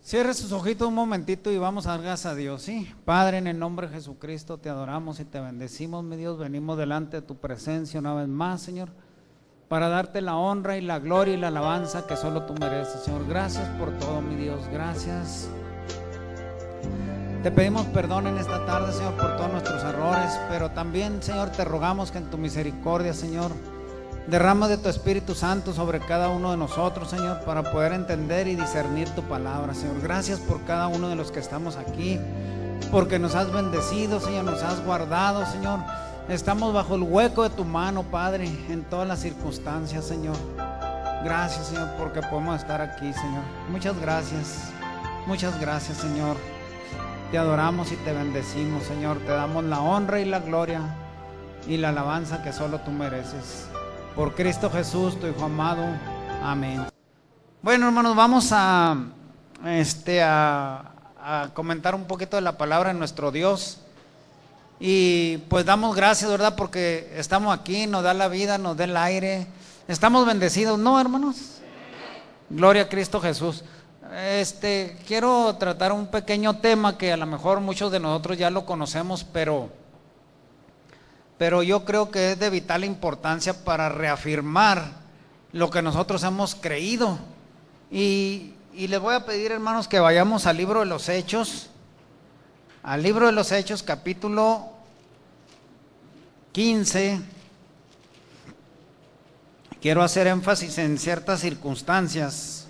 Cierre sus ojitos un momentito y vamos a dar gracias a Dios, ¿sí? Padre, en el nombre de Jesucristo te adoramos y te bendecimos, mi Dios. Venimos delante de tu presencia una vez más, Señor, para darte la honra y la gloria y la alabanza que solo tú mereces, Señor. Gracias por todo, mi Dios, gracias. Te pedimos perdón en esta tarde, Señor, por todos nuestros errores, pero también, Señor, te rogamos que en tu misericordia, Señor, derrama de tu Espíritu Santo sobre cada uno de nosotros, Señor, para poder entender y discernir tu palabra, Señor. Gracias por cada uno de los que estamos aquí, porque nos has bendecido, Señor, nos has guardado, Señor. Estamos bajo el hueco de tu mano, Padre, en todas las circunstancias, Señor. Gracias, Señor, porque podemos estar aquí, Señor. Muchas gracias, Señor. Te adoramos y te bendecimos, Señor. Te damos la honra y la gloria y la alabanza que solo tú mereces. Por Cristo Jesús, tu Hijo amado. Amén. Bueno, hermanos, vamos a comentar un poquito de la palabra de nuestro Dios. Y pues damos gracias, ¿verdad? Porque estamos aquí, nos da la vida, nos da el aire. Estamos bendecidos, ¿no, hermanos? Gloria a Cristo Jesús. Quiero tratar un pequeño tema que a lo mejor muchos de nosotros ya lo conocemos, pero yo creo que es de vital importancia para reafirmar lo que nosotros hemos creído. Y les voy a pedir, hermanos, que vayamos al libro de los Hechos, capítulo 15. Quiero hacer énfasis en ciertas circunstancias.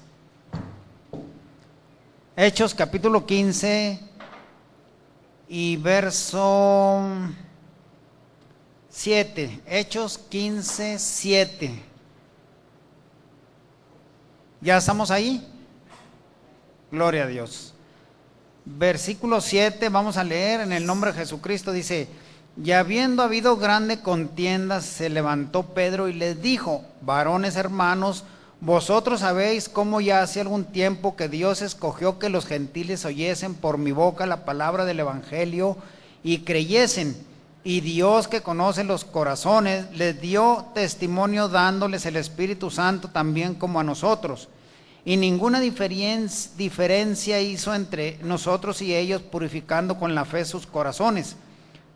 Hechos capítulo 15 y verso 7, Hechos 15, 7. ¿Ya estamos ahí? Gloria a Dios. Versículo 7, vamos a leer en el nombre de Jesucristo. Dice: y habiendo habido grande contienda, se levantó Pedro y les dijo: varones hermanos, vosotros sabéis cómo ya hace algún tiempo que Dios escogió que los gentiles oyesen por mi boca la palabra del evangelio y creyesen. Y Dios, que conoce los corazones, les dio testimonio dándoles el Espíritu Santo también como a nosotros. Y ninguna diferencia hizo entre nosotros y ellos, purificando con la fe sus corazones.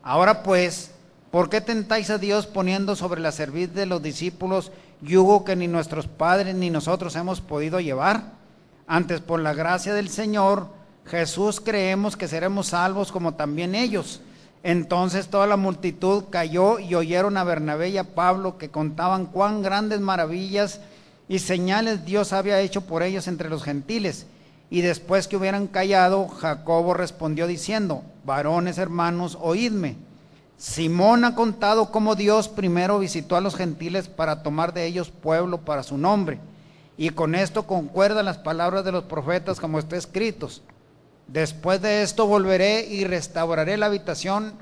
Ahora pues, ¿por qué tentáis a Dios poniendo sobre la cerviz de los discípulos yugo que ni nuestros padres ni nosotros hemos podido llevar? Antes, por la gracia del Señor Jesús, creemos que seremos salvos como también ellos. Entonces toda la multitud cayó y oyeron a Bernabé y a Pablo, que contaban cuán grandes maravillas y señales Dios había hecho por ellos entre los gentiles. Y después que hubieran callado, Jacobo respondió diciendo: varones hermanos, oídme. Simón ha contado cómo Dios primero visitó a los gentiles para tomar de ellos pueblo para su nombre. Y con esto concuerdan las palabras de los profetas, como está escritos: después de esto volveré y restauraré la habitación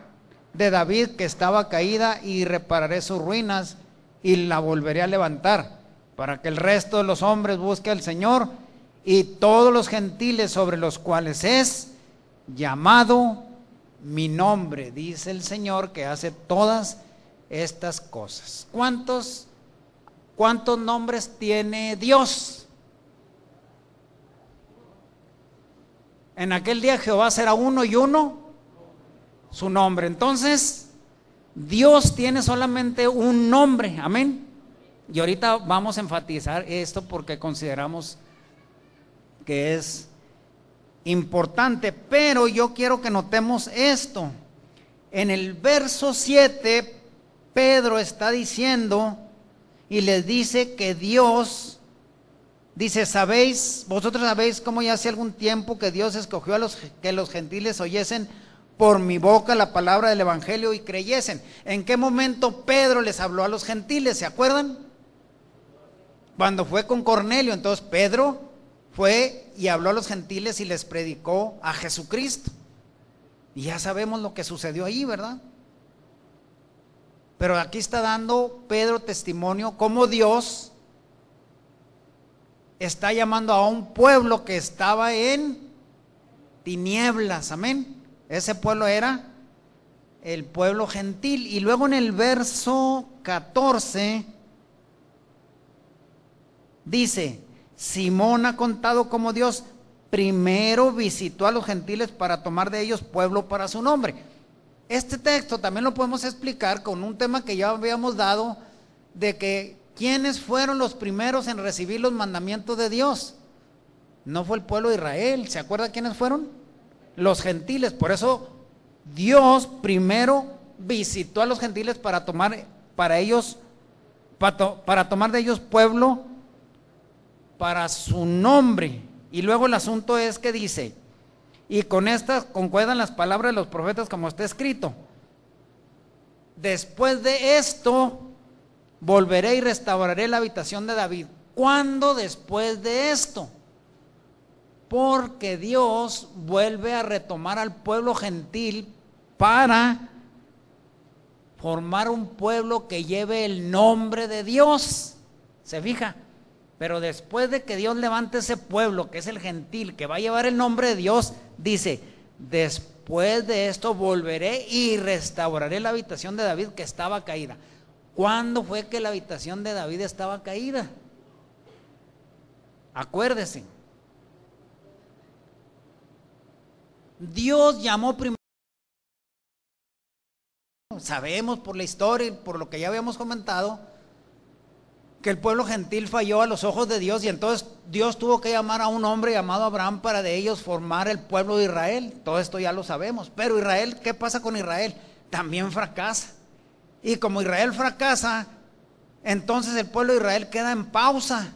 de David que estaba caída, y repararé sus ruinas y la volveré a levantar, para que el resto de los hombres busque al Señor y todos los gentiles sobre los cuales es llamado mi nombre, dice el Señor, que hace todas estas cosas. ¿Cuántos nombres tiene Dios? En aquel día Jehová será uno y uno su nombre. Entonces, Dios tiene solamente un nombre, amén. Y ahorita vamos a enfatizar esto porque consideramos que es importante, pero yo quiero que notemos esto. En el verso 7, Pedro está diciendo y les dice que Dios, dice: vosotros sabéis cómo ya hace algún tiempo que Dios escogió que los gentiles oyesen por mi boca la palabra del evangelio y creyesen. ¿En qué momento Pedro les habló a los gentiles? ¿Se acuerdan? Cuando fue con Cornelio. Entonces Pedro fue y habló a los gentiles y les predicó a Jesucristo. Y ya sabemos lo que sucedió ahí, ¿verdad? Pero aquí está dando Pedro testimonio cómo Dios está llamando a un pueblo que estaba en tinieblas, amén. Ese pueblo era el pueblo gentil. Y luego en el verso 14 dice: Simón ha contado cómo Dios primero visitó a los gentiles para tomar de ellos pueblo para su nombre. Este texto también lo podemos explicar con un tema que ya habíamos dado, de que ¿quiénes fueron los primeros en recibir los mandamientos de Dios? No fue el pueblo de Israel. ¿Se acuerda quiénes fueron? Los gentiles. Por eso Dios primero visitó a los gentiles para tomar de ellos pueblo para su nombre. Y luego el asunto es que dice, y con estas concuerdan las palabras de los profetas como está escrito: después de esto volveré y restauraré la habitación de David. ¿Cuándo después de esto? Porque Dios vuelve a retomar al pueblo gentil para formar un pueblo que lleve el nombre de Dios. ¿Se fija? Pero después de que Dios levante ese pueblo, que es el gentil, que va a llevar el nombre de Dios, dice, después de esto volveré y restauraré la habitación de David que estaba caída. ¿Cuándo fue que la habitación de David estaba caída? Acuérdese. Dios llamó primero. Sabemos por la historia y por lo que ya habíamos comentado, que el pueblo gentil falló a los ojos de Dios, y entonces Dios tuvo que llamar a un hombre llamado Abraham para de ellos formar el pueblo de Israel. Todo esto ya lo sabemos. Pero Israel, ¿qué pasa con Israel? También fracasa. Y como Israel fracasa, entonces el pueblo de Israel queda en pausa,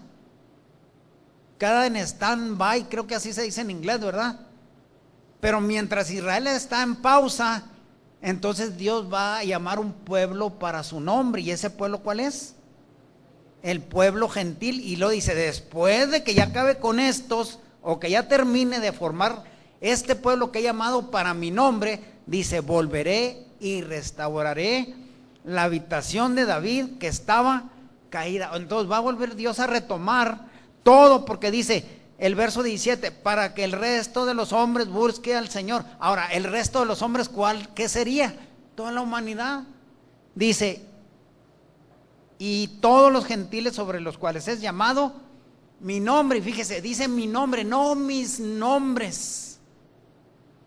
queda en stand-by, creo que así se dice en inglés, ¿verdad? Pero mientras Israel está en pausa, entonces Dios va a llamar un pueblo para su nombre. ¿Y ese pueblo cuál es? El pueblo gentil. Y lo dice, después de que ya acabe con estos, o que ya termine de formar este pueblo que he llamado para mi nombre, dice, volveré y restauraré la habitación de David que estaba caída. Entonces va a volver Dios a retomar todo, porque dice el verso 17, para que el resto de los hombres busque al Señor. Ahora, el resto de los hombres, ¿qué sería? Toda la humanidad. Dice, y todos los gentiles sobre los cuales es llamado mi nombre. Y fíjese, dice mi nombre, no mis nombres.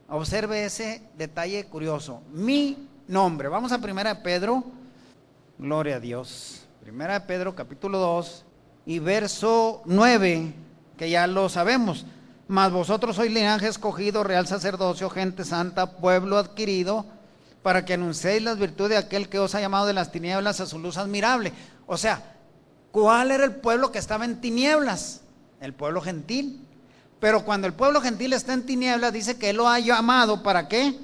Observe ese detalle curioso, mi nombre. Vamos a 1 Pedro, gloria a Dios. 1 Pedro capítulo 2 y verso 9, que ya lo sabemos. Mas vosotros sois linaje escogido, real sacerdocio, gente santa, pueblo adquirido, para que anunciéis las virtudes de aquel que os ha llamado de las tinieblas a su luz admirable. O sea, ¿cuál era el pueblo que estaba en tinieblas? El pueblo gentil. Pero cuando el pueblo gentil está en tinieblas, dice que él lo ha llamado, ¿para qué?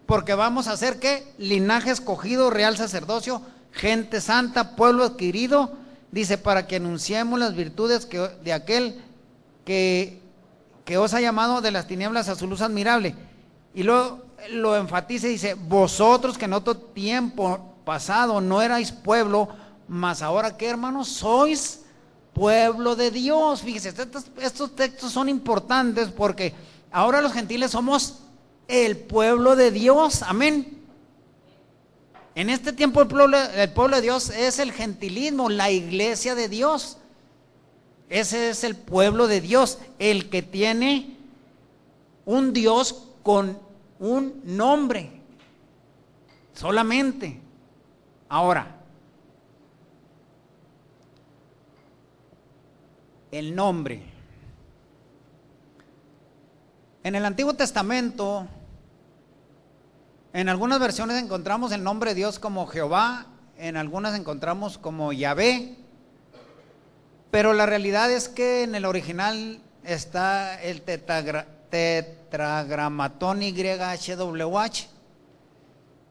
Porque vamos a ser, ¿qué? Linaje escogido, real sacerdocio, gente santa, pueblo adquirido. Dice, para que anunciemos las virtudes de aquel que os ha llamado de las tinieblas a su luz admirable. Y luego lo enfatiza y dice, vosotros que en otro tiempo pasado no erais pueblo, mas ahora, ¿qué, hermanos? Sois pueblo de Dios. Fíjese, estos textos son importantes porque ahora los gentiles somos el pueblo de Dios. Amén. En este tiempo el pueblo de Dios es el gentilismo, la iglesia de Dios. Ese es el pueblo de Dios, el que tiene un Dios con un nombre solamente. Ahora, el nombre. En el Antiguo Testamento, en algunas versiones encontramos el nombre de Dios como Jehová, en algunas encontramos como Yahvé, pero la realidad es que en el original está el tetragramatón YHWH,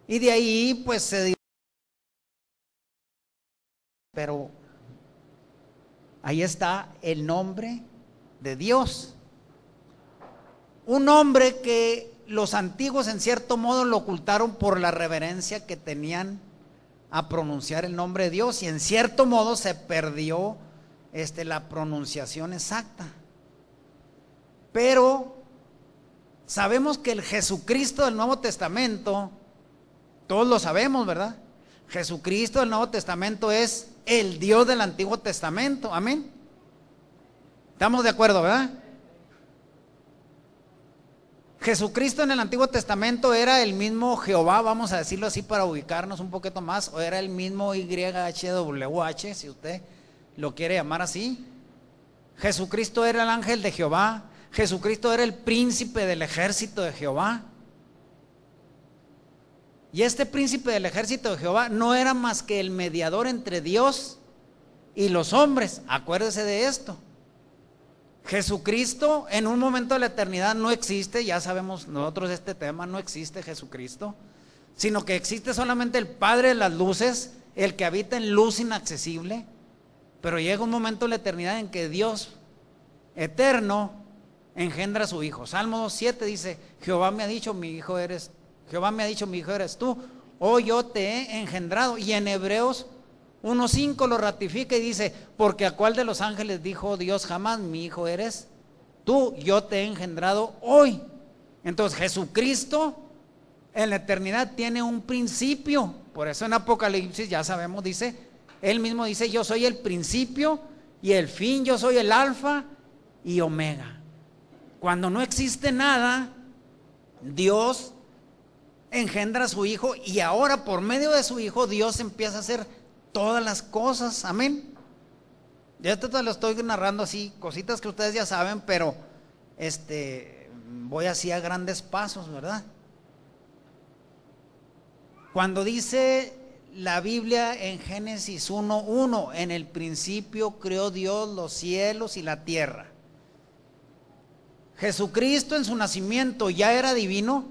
y de ahí pues se dice, pero ahí está el nombre de Dios, un nombre que los antiguos en cierto modo lo ocultaron por la reverencia que tenían a pronunciar el nombre de Dios, y en cierto modo se perdió la pronunciación exacta. Pero sabemos que el Jesucristo del Nuevo Testamento, todos lo sabemos, ¿verdad? Jesucristo del Nuevo Testamento es el Dios del Antiguo Testamento. Amén. ¿Estamos de acuerdo, verdad? Jesucristo en el Antiguo Testamento era el mismo Jehová, vamos a decirlo así para ubicarnos un poquito más, o era el mismo YHWH, si usted lo quiere llamar así. Jesucristo era el ángel de Jehová, Jesucristo era el príncipe del ejército de Jehová. Y este príncipe del ejército de Jehová no era más que el mediador entre Dios y los hombres. Acuérdese de esto. Jesucristo en un momento de la eternidad no existe, ya sabemos nosotros este tema, no existe Jesucristo, sino que existe solamente el Padre de las luces, el que habita en luz inaccesible. Pero llega un momento de la eternidad en que Dios eterno engendra a su Hijo. Salmo 2:7 dice: Jehová me ha dicho, mi hijo eres tú, o yo te he engendrado. Y en Hebreos 1:5 lo ratifica y dice: porque a cuál de los ángeles dijo Dios jamás, mi hijo eres tú, yo te he engendrado hoy. Entonces Jesucristo en la eternidad tiene un principio. Por eso en Apocalipsis ya sabemos, dice, él mismo dice: yo soy el principio y el fin, yo soy el alfa y omega. Cuando no existe nada, Dios engendra a su Hijo, y ahora por medio de su Hijo Dios empieza a hacer todas las cosas. Amén. Yo te lo estoy narrando así, cositas que ustedes ya saben, pero voy así a grandes pasos, ¿verdad? Cuando dice la Biblia en Génesis 1:1, en el principio creó Dios los cielos y la tierra. Jesucristo en su nacimiento ya era divino,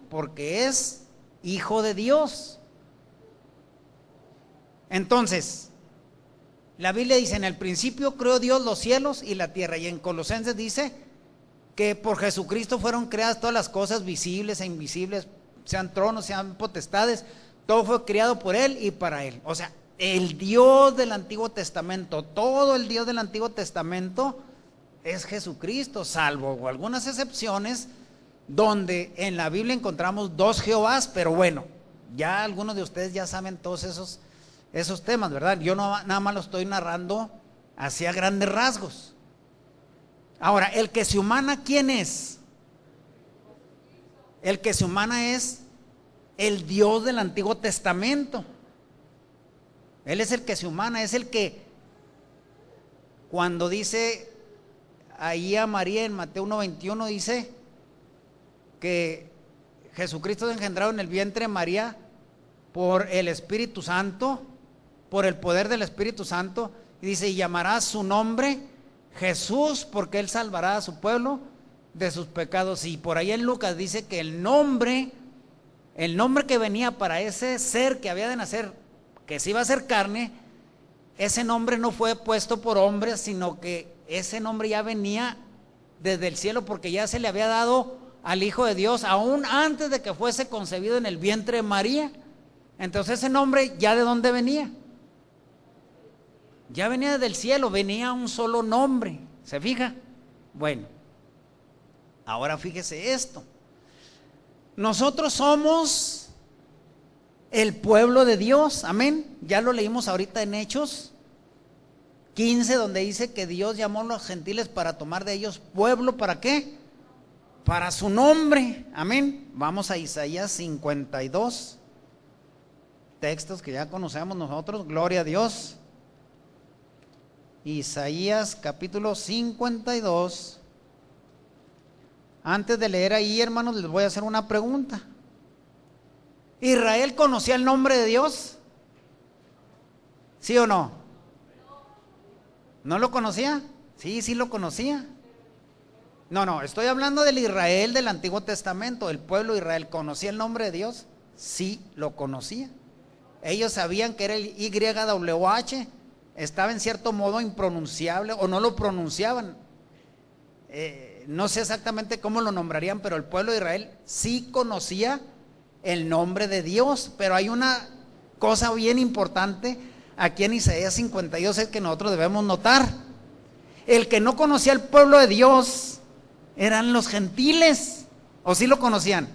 porque es Hijo de Dios. Entonces, la Biblia dice: en el principio creó Dios los cielos y la tierra. Y en Colosenses dice que por Jesucristo fueron creadas todas las cosas visibles e invisibles, sean tronos, sean potestades, todo fue creado por Él y para Él. O sea, el Dios del Antiguo Testamento, todo el Dios del Antiguo Testamento es Jesucristo, salvo algunas excepciones donde en la Biblia encontramos dos Jehovás, pero bueno, ya algunos de ustedes ya saben todos esos temas, ¿verdad? Yo nada más lo estoy narrando hacia grandes rasgos. Ahora, el que se humana, ¿quién es? El que se humana es el Dios del Antiguo Testamento. Él es el que se humana, es el que, cuando dice ahí a María en Mateo 1:21, dice que Jesucristo es engendrado en el vientre de María por el Espíritu Santo, por el poder del Espíritu Santo, y dice: y llamará su nombre Jesús, porque Él salvará a su pueblo de sus pecados. Y por ahí en Lucas dice que el nombre que venía para ese ser que había de nacer, que se iba a hacer carne, ese nombre no fue puesto por hombres, sino que ese nombre ya venía desde el cielo, porque ya se le había dado al Hijo de Dios aún antes de que fuese concebido en el vientre de María. Entonces ese nombre, ¿ya de dónde venía? Ya venía del cielo, venía un solo nombre. ¿Se fija? Bueno, ahora fíjese esto. Nosotros somos el pueblo de Dios, amén. Ya lo leímos ahorita en Hechos 15, donde dice que Dios llamó a los gentiles para tomar de ellos pueblo. ¿Para qué? Para su nombre, amén. Vamos a Isaías 52, textos que ya conocemos nosotros, gloria a Dios. Isaías capítulo 52. Antes de leer ahí, hermanos, les voy a hacer una pregunta. ¿Israel conocía el nombre de Dios? ¿Sí o no? ¿No lo conocía? Sí, sí lo conocía. No, estoy hablando del Israel del Antiguo Testamento. El pueblo de Israel, ¿conocía el nombre de Dios? Sí, lo conocía. Ellos sabían que era el YHWH, estaba en cierto modo impronunciable, o no lo pronunciaban. No sé exactamente cómo lo nombrarían, pero el pueblo de Israel sí conocía el nombre de Dios. Pero hay una cosa bien importante aquí en Isaías 52, es que nosotros debemos notar: el que no conocía al pueblo de Dios eran los gentiles. ¿O sí lo conocían?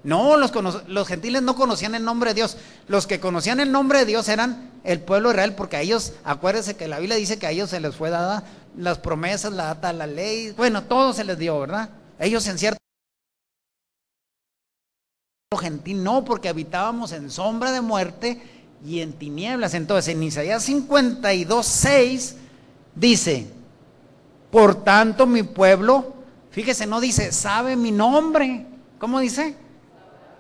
No, los gentiles no conocían el nombre de Dios. Los que conocían el nombre de Dios eran el pueblo de Israel, porque a ellos, acuérdense que la Biblia dice que a ellos se les fue dada las promesas, la ley, bueno, todo se les dio, ¿verdad? Ellos en cierto gentil no, porque habitábamos en sombra de muerte y en tinieblas. Entonces en Isaías 52:6 dice: por tanto mi pueblo, fíjese, no dice sabe mi nombre. ¿Cómo dice?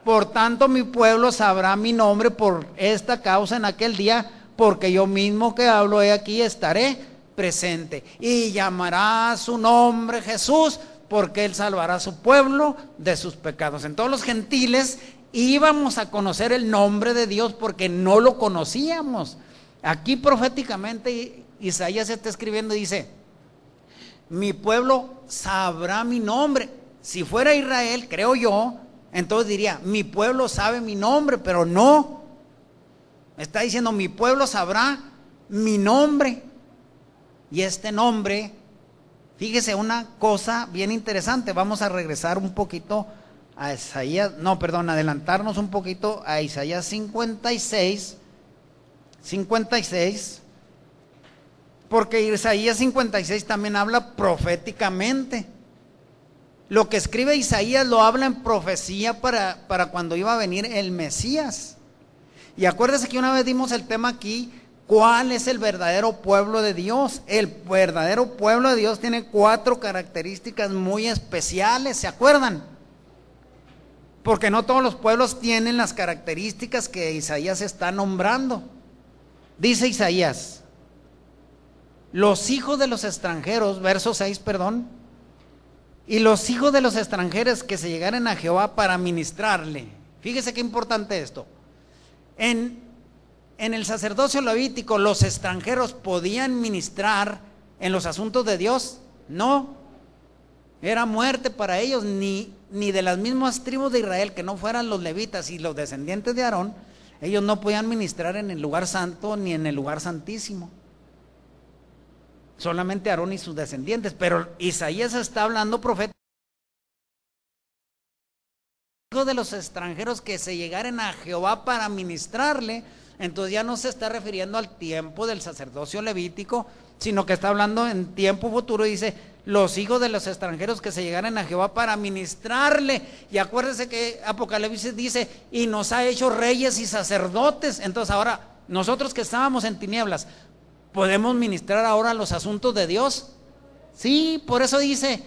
Por tanto mi pueblo sabrá mi nombre por esta causa en aquel día, porque yo mismo que hablo he aquí estaré presente, y llamará su nombre Jesús, porque él salvará a su pueblo de sus pecados. En todos los gentiles íbamos a conocer el nombre de Dios porque no lo conocíamos. Aquí proféticamente Isaías está escribiendo y dice: mi pueblo sabrá mi nombre. Si fuera Israel, creo yo, entonces diría: mi pueblo sabe mi nombre, pero no. Está diciendo: mi pueblo sabrá mi nombre. Y este nombre, fíjese una cosa bien interesante. Vamos a regresar un poquito a Isaías, adelantarnos un poquito a Isaías 56, porque Isaías 56 también habla proféticamente. Lo que escribe Isaías lo habla en profecía para cuando iba a venir el Mesías. Y acuérdese que una vez dimos el tema aquí: ¿cuál es el verdadero pueblo de Dios? El verdadero pueblo de Dios tiene 4 características muy especiales, ¿se acuerdan? Porque no todos los pueblos tienen las características que Isaías está nombrando. Dice Isaías: los hijos de los extranjeros, verso 6, y los hijos de los extranjeros que se llegaren a Jehová para ministrarle. Fíjese qué importante esto. En el sacerdocio levítico, ¿los extranjeros podían ministrar en los asuntos de Dios? No, era muerte para ellos. Ni de las mismas tribus de Israel, que no fueran los levitas y los descendientes de Aarón, ellos no podían ministrar en el lugar santo ni en el lugar santísimo. Solamente Aarón y sus descendientes. Pero Isaías está hablando profeta de los extranjeros que se llegaren a Jehová para ministrarle. Entonces ya no se está refiriendo al tiempo del sacerdocio levítico, sino que está hablando en tiempo futuro. Dice: los hijos de los extranjeros que se llegaren a Jehová para ministrarle. Y acuérdense que Apocalipsis dice: y nos ha hecho reyes y sacerdotes. Entonces ahora, nosotros que estábamos en tinieblas, ¿podemos ministrar ahora los asuntos de Dios? Sí, por eso dice,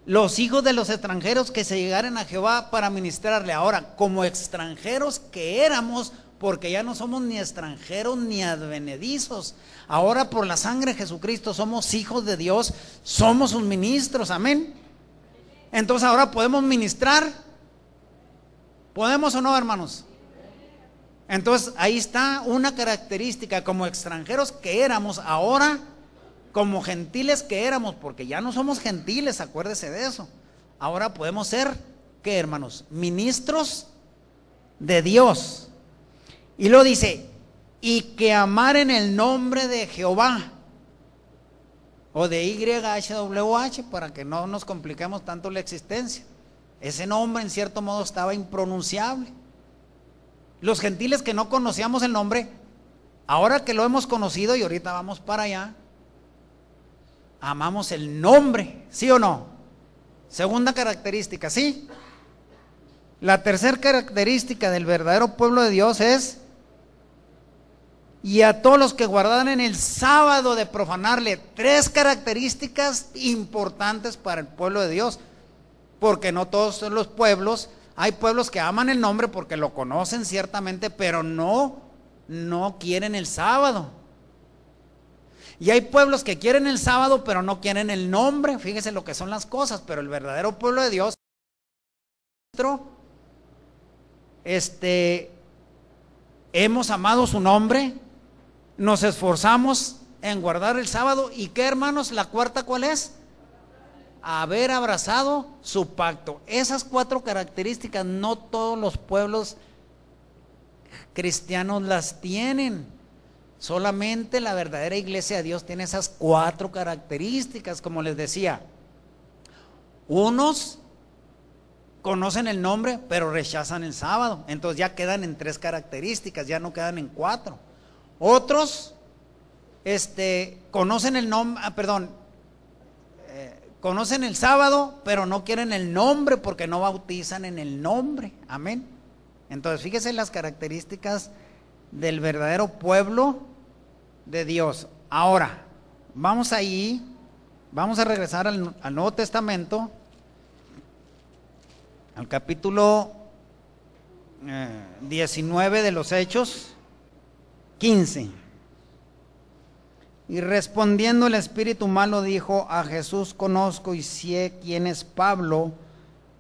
los hijos de los extranjeros que se llegaren a Jehová para ministrarle. Ahora, como extranjeros que éramos, porque ya no somos ni extranjeros ni advenedizos, ahora por la sangre de Jesucristo somos hijos de Dios, somos sus ministros, amén. Entonces ahora podemos ministrar. ¿Podemos o no, hermanos? Entonces ahí está una característica: como extranjeros que éramos, ahora como gentiles que éramos, porque ya no somos gentiles, acuérdese de eso. Ahora podemos ser, ¿qué, hermanos? Ministros de Dios. Y luego dice: y que amaren el nombre de Jehová, o de YHWH, para que no nos compliquemos tanto la existencia. Ese nombre en cierto modo estaba impronunciable. Los gentiles que no conocíamos el nombre, ahora que lo hemos conocido, y ahorita vamos para allá, amamos el nombre, ¿sí o no? Segunda característica, ¿sí? La tercera característica del verdadero pueblo de Dios es: y a todos los que guardaran en el sábado de profanarle. 3 características importantes para el pueblo de Dios, porque no todos los pueblos, hay pueblos que aman el nombre porque lo conocen ciertamente, pero no quieren el sábado. Y hay pueblos que quieren el sábado, pero no quieren el nombre. Fíjese lo que son las cosas. Pero el verdadero pueblo de Dios, hemos amado su nombre, nos esforzamos en guardar el sábado. ¿Y qué, hermanos? La cuarta, ¿cuál es? Haber abrazado su pacto. Esas 4 características no todos los pueblos cristianos las tienen. Solamente la verdadera iglesia de Dios tiene esas 4 características, como les decía. Unos conocen el nombre, pero rechazan el sábado. Entonces ya quedan en 3 características, ya no quedan en 4. Otros conocen el nombre, conocen el sábado, pero no quieren el nombre porque no bautizan en el nombre. Amén. Entonces fíjese las características del verdadero pueblo de Dios. Ahora, vamos a regresar al Nuevo Testamento, al capítulo 19 de los Hechos, 15. Y respondiendo el espíritu malo dijo: a Jesús conozco y sé quién es Pablo,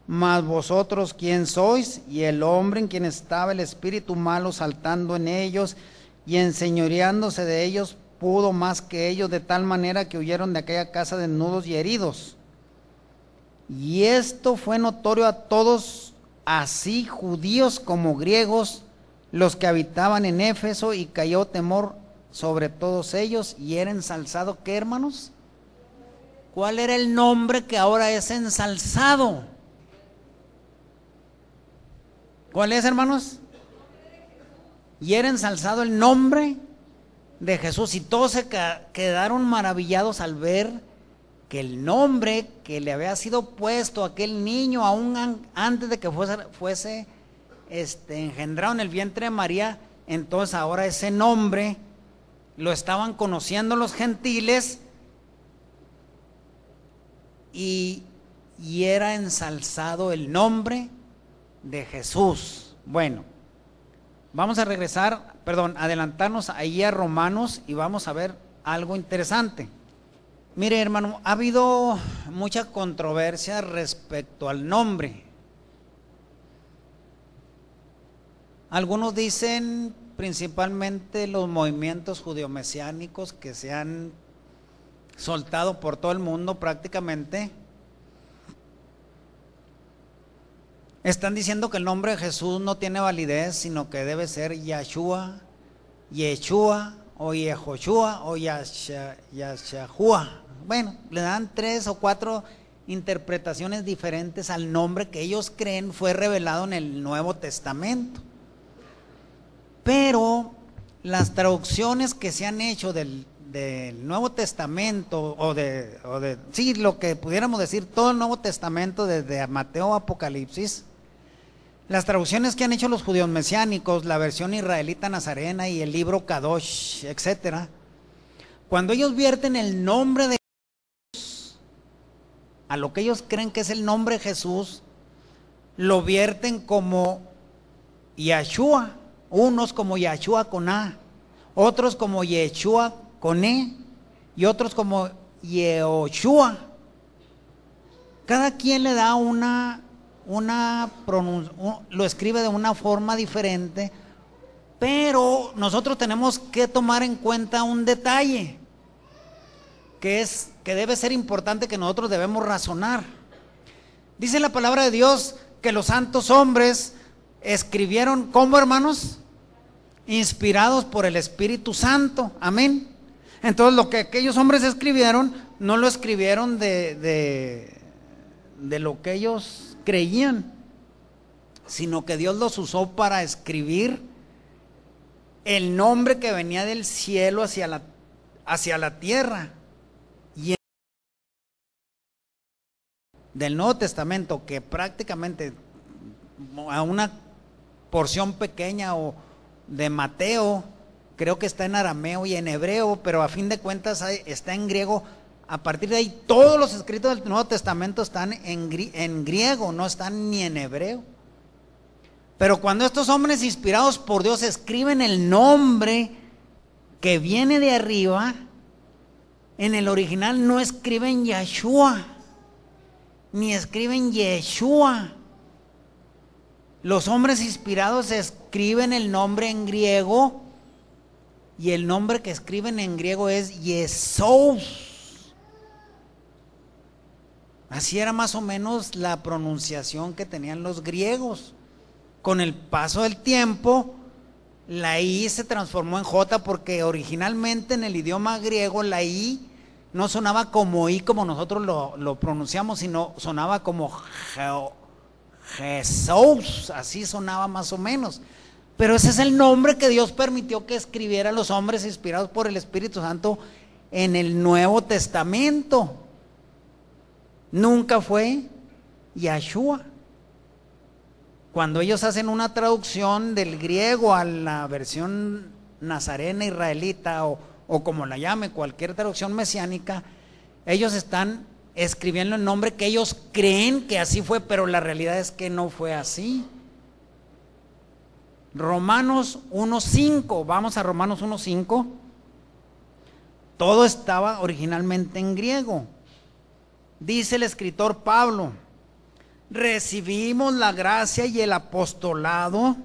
mas vosotros quién sois. Y el hombre en quien estaba el espíritu malo saltando en ellos y enseñoreándose de ellos, pudo más que ellos, de tal manera que huyeron de aquella casa desnudos y heridos. Y esto fue notorio a todos, así judíos como griegos, los que habitaban en Éfeso, y cayó temor sobre todos ellos, y era ensalzado. ¿Qué, hermanos? ¿Cuál era el nombre que ahora es ensalzado? ¿Cuál es, hermanos? Y era ensalzado el nombre de Jesús, y todos se quedaron maravillados al ver que el nombre que le había sido puesto a aquel niño, aún antes de que fuese engendrado en el vientre de María, entonces ahora ese nombre lo estaban conociendo los gentiles, y era ensalzado el nombre de Jesús. Bueno, vamos a adelantarnos ahí a Romanos, y vamos a ver algo interesante. Mire, hermano, ha habido mucha controversia respecto al nombre. Algunos dicen, principalmente los movimientos judeomesiánicos que se han soltado por todo el mundo prácticamente, están diciendo que el nombre de Jesús no tiene validez, sino que debe ser Yahshua, Yeshua o Yehoshua o Yashahua. Bueno, le dan 3 o 4 interpretaciones diferentes al nombre que ellos creen fue revelado en el Nuevo Testamento. Pero las traducciones que se han hecho del Nuevo Testamento, sí, lo que pudiéramos decir, todo el Nuevo Testamento, desde Mateo a Apocalipsis, las traducciones que han hecho los judíos mesiánicos, la versión israelita nazarena y el libro Kadosh, etcétera, cuando ellos vierten el nombre de Jesús, a lo que ellos creen que es el nombre de Jesús, lo vierten como Yahshua, unos como Yahshua con A, otros como Yeshua con E, y otros como Yehoshua. Cada quien le da lo escribe de una forma diferente, pero nosotros tenemos que tomar en cuenta un detalle que debe ser importante, que nosotros debemos razonar. Dice la palabra de Dios que los santos hombres escribieron, ¿cómo, hermanos? Inspirados por el Espíritu Santo. Amén. Entonces lo que aquellos hombres escribieron, no lo escribieron de lo que ellos creían, sino que Dios los usó para escribir el nombre que venía del cielo hacia la tierra. Y del Nuevo Testamento, que prácticamente a una porción pequeña o de Mateo, creo que está en arameo y en hebreo, pero a fin de cuentas está en griego. A partir de ahí todos los escritos del Nuevo Testamento están en griego, no están ni en hebreo. Pero cuando estos hombres inspirados por Dios escriben el nombre que viene de arriba, en el original no escriben Yahshua, ni escriben Yeshua. Los hombres inspirados escriben el nombre en griego, y el nombre que escriben en griego es Yesous. Así era más o menos la pronunciación que tenían los griegos. Con el paso del tiempo, la I se transformó en J, porque originalmente en el idioma griego la I no sonaba como I como nosotros lo pronunciamos, sino sonaba como Jesús, así sonaba más o menos. Pero ese es el nombre que Dios permitió que escribieran los hombres inspirados por el Espíritu Santo en el Nuevo Testamento. Nunca fue Yahshua. Cuando ellos hacen una traducción del griego a la versión nazarena israelita o como la llame, cualquier traducción mesiánica, ellos están escribiendo el nombre que ellos creen que así fue, pero la realidad es que no fue así. Romanos 1:5, vamos a Romanos 1:5. Todo estaba originalmente en griego. Dice el escritor Pablo: recibimos la gracia y el apostolado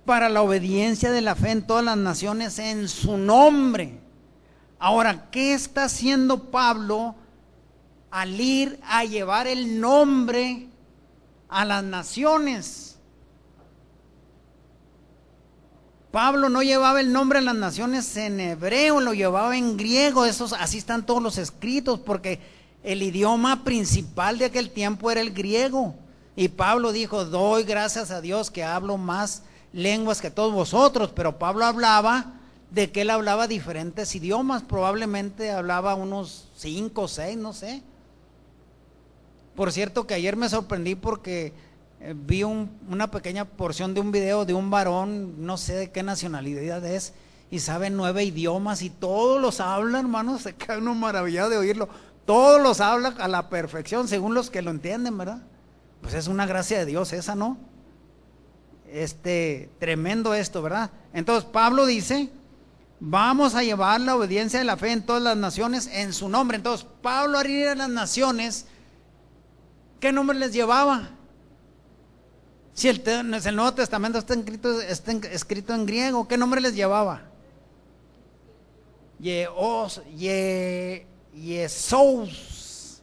para la obediencia de la fe en todas las naciones en su nombre. Ahora, ¿qué está haciendo Pablo al ir a llevar el nombre a las naciones? Pablo no llevaba el nombre a las naciones en hebreo, lo llevaba en griego. Así están todos los escritos, porque el idioma principal de aquel tiempo era el griego. Y Pablo dijo: doy gracias a Dios que hablo más lenguas que todos vosotros. Pero Pablo hablaba de que él hablaba diferentes idiomas, probablemente hablaba unos 5 o 6, no sé. Por cierto que ayer me sorprendí porque vi una pequeña porción de un video de un varón, no sé de qué nacionalidad es, y sabe 9 idiomas y todos los habla, hermanos. Se queda uno maravillado de oírlo. Todos los habla a la perfección, según los que lo entienden, ¿verdad? Pues es una gracia de Dios esa, ¿no? Tremendo esto, ¿verdad? Entonces Pablo dice: vamos a llevar la obediencia de la fe en todas las naciones en su nombre. Entonces Pablo, al ir a las naciones, ¿qué nombre les llevaba? Si el Nuevo Testamento está escrito en griego, ¿qué nombre les llevaba? Jesús.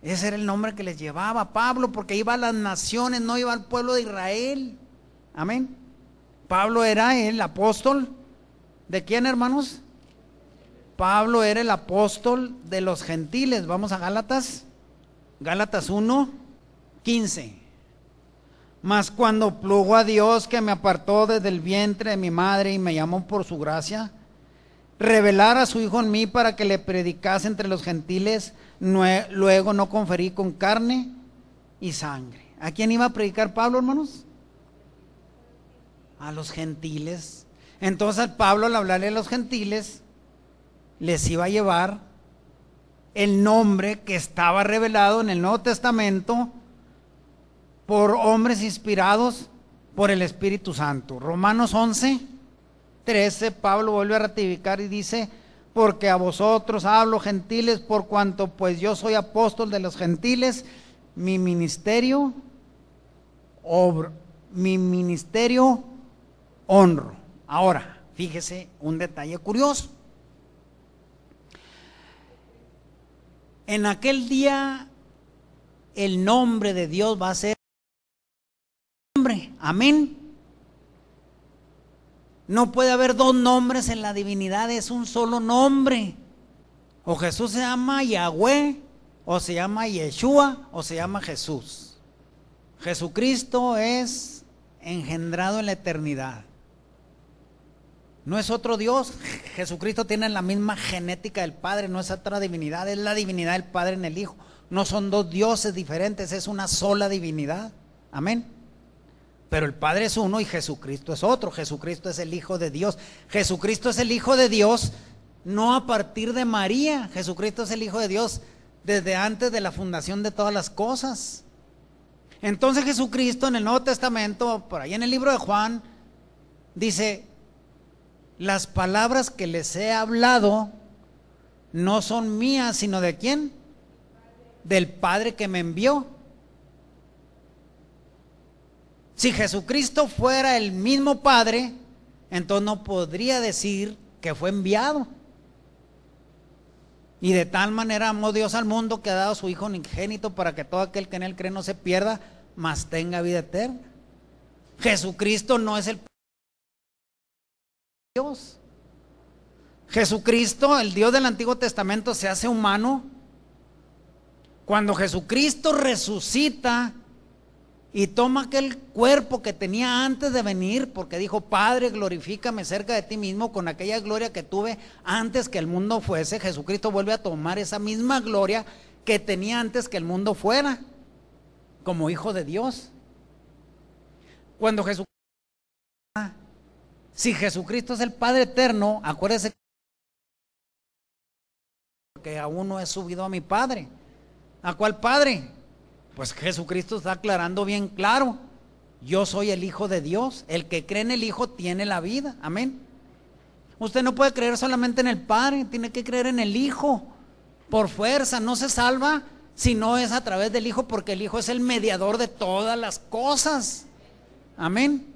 Ese era el nombre que les llevaba Pablo, porque iba a las naciones, no iba al pueblo de Israel. Amén. Pablo era el apóstol. ¿De quién, hermanos? Pablo era el apóstol de los gentiles. Vamos a Gálatas 1:15. Mas cuando plugo a Dios, que me apartó desde el vientre de mi madre y me llamó por su gracia, revelar a su Hijo en mí para que le predicase entre los gentiles, luego no conferí con carne y sangre. ¿A quién iba a predicar Pablo, hermanos? A los gentiles. Entonces Pablo, al hablarle a los gentiles, les iba a llevar el nombre que estaba revelado en el Nuevo Testamento por hombres inspirados por el Espíritu Santo. Romanos 11:13, Pablo vuelve a ratificar y dice: porque a vosotros hablo, gentiles, por cuanto pues yo soy apóstol de los gentiles, mi ministerio honro. Ahora, fíjese un detalle curioso. En aquel día el nombre de Dios va a ser nombre. Amén. No puede haber dos nombres en la divinidad, es un solo nombre. O Jesús se llama Yahweh, o se llama Yeshua, o se llama Jesús. Jesucristo es engendrado en la eternidad. No es otro Dios. Jesucristo tiene la misma genética del Padre, no es otra divinidad, es la divinidad del Padre en el Hijo. No son dos dioses diferentes, es una sola divinidad. Amén. Pero el Padre es uno y Jesucristo es otro. Jesucristo es el Hijo de Dios. Jesucristo es el Hijo de Dios no a partir de María. Jesucristo es el Hijo de Dios desde antes de la fundación de todas las cosas. Entonces Jesucristo en el Nuevo Testamento, por ahí en el libro de Juan, dice: las palabras que les he hablado no son mías, sino ¿de quién? Del Padre que me envió. Si Jesucristo fuera el mismo Padre, entonces no podría decir que fue enviado. Y de tal manera amó Dios al mundo que ha dado a su Hijo unigénito para que todo aquel que en él cree no se pierda, mas tenga vida eterna. Jesucristo no es el Dios. Jesucristo, el Dios del Antiguo Testamento, se hace humano. Cuando Jesucristo resucita y toma aquel cuerpo que tenía antes de venir, porque dijo: Padre, glorifícame cerca de ti mismo con aquella gloria que tuve antes que el mundo fuese. Jesucristo vuelve a tomar esa misma gloria que tenía antes que el mundo fuera, como hijo de Dios. Cuando Jesucristo, si Jesucristo es el Padre eterno, acuérdese que aún no he subido a mi Padre. ¿A cuál Padre? Pues Jesucristo está aclarando bien claro: yo soy el Hijo de Dios. El que cree en el Hijo tiene la vida. Amén. Usted no puede creer solamente en el Padre, tiene que creer en el Hijo. Por fuerza, no se salva si no es a través del Hijo, porque el Hijo es el mediador de todas las cosas. Amén.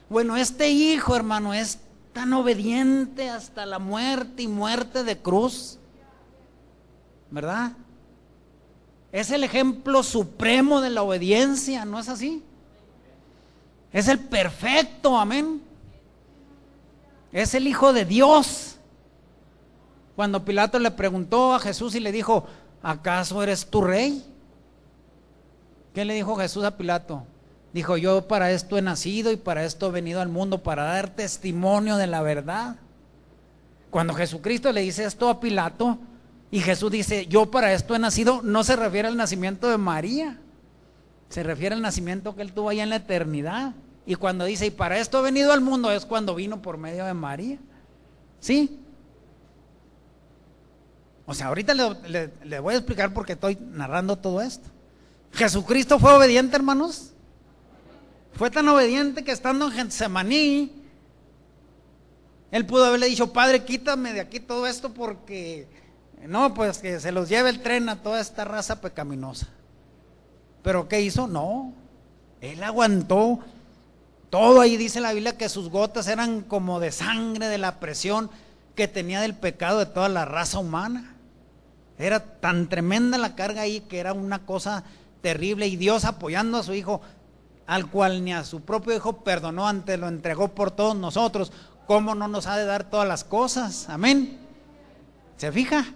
Bueno, este Hijo, hermano, es tan obediente hasta la muerte y muerte de cruz, ¿verdad? Es el ejemplo supremo de la obediencia, ¿no es así? Es el perfecto, amén. Es el Hijo de Dios. Cuando Pilato le preguntó a Jesús y le dijo: ¿acaso eres tu rey? ¿Qué le dijo Jesús a Pilato? Dijo: yo para esto he nacido y para esto he venido al mundo, para dar testimonio de la verdad. Cuando Jesucristo le dice esto a Pilato, y Jesús dice: yo para esto he nacido, no se refiere al nacimiento de María, se refiere al nacimiento que él tuvo allá en la eternidad. Y cuando dice: y para esto he venido al mundo, es cuando vino por medio de María. ¿Sí? O sea, ahorita le voy a explicar por qué estoy narrando todo esto. Jesucristo fue obediente, hermanos. Fue tan obediente que estando en Getsemaní, él pudo haberle dicho: Padre, quítame de aquí todo esto, porque no, pues que se los lleve el tren a toda esta raza pecaminosa. Pero ¿qué hizo? No, él aguantó todo. Ahí dice la Biblia que sus gotas eran como de sangre de la presión que tenía del pecado de toda la raza humana. Era tan tremenda la carga ahí que era una cosa terrible. Y Dios, apoyando a su Hijo, al cual ni a su propio Hijo perdonó, antes lo entregó por todos nosotros, ¿cómo no nos ha de dar todas las cosas? Amén. ¿Se fija?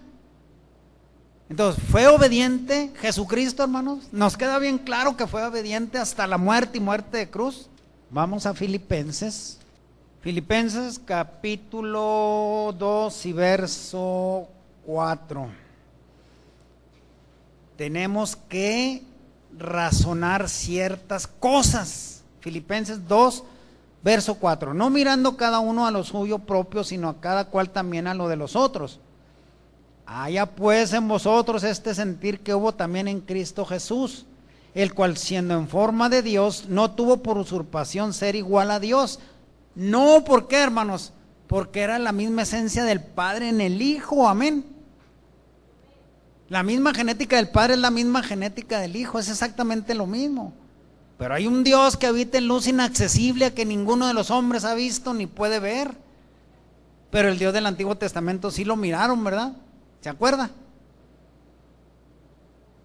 Entonces, fue obediente Jesucristo, hermanos. Nos queda bien claro que fue obediente hasta la muerte y muerte de cruz. Vamos a Filipenses. Filipenses capítulo 2 y verso 4. Tenemos que razonar ciertas cosas. Filipenses 2, verso 4. No mirando cada uno a lo suyo propio, sino a cada cual también a lo de los otros. Haya pues en vosotros este sentir que hubo también en Cristo Jesús, el cual, siendo en forma de Dios, no tuvo por usurpación ser igual a Dios. No, ¿por qué, hermanos? Porque era la misma esencia del Padre en el Hijo. Amén. La misma genética del Padre es la misma genética del Hijo, es exactamente lo mismo. Pero hay un Dios que habita en luz inaccesible, a que ninguno de los hombres ha visto ni puede ver. Pero el Dios del Antiguo Testamento sí lo miraron, ¿verdad? ¿Se acuerda?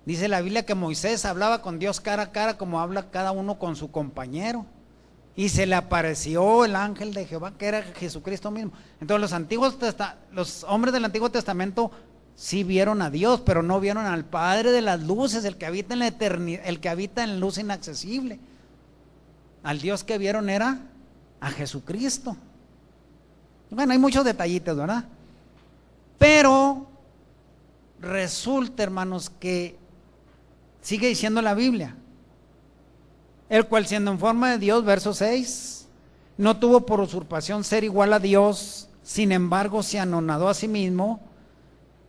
Dice la Biblia que Moisés hablaba con Dios cara a cara, como habla cada uno con su compañero. Y se le apareció el ángel de Jehová, que era Jesucristo mismo. Entonces los hombres del Antiguo Testamento sí vieron a Dios, pero no vieron al Padre de las luces, el que habita en la eternidad, el que habita en luz inaccesible. Al Dios que vieron era a Jesucristo. Bueno, hay muchos detallitos, ¿verdad? Pero resulta, hermanos, que sigue diciendo la Biblia: el cual, siendo en forma de Dios, verso 6, no tuvo por usurpación ser igual a Dios, sin embargo se anonadó a sí mismo,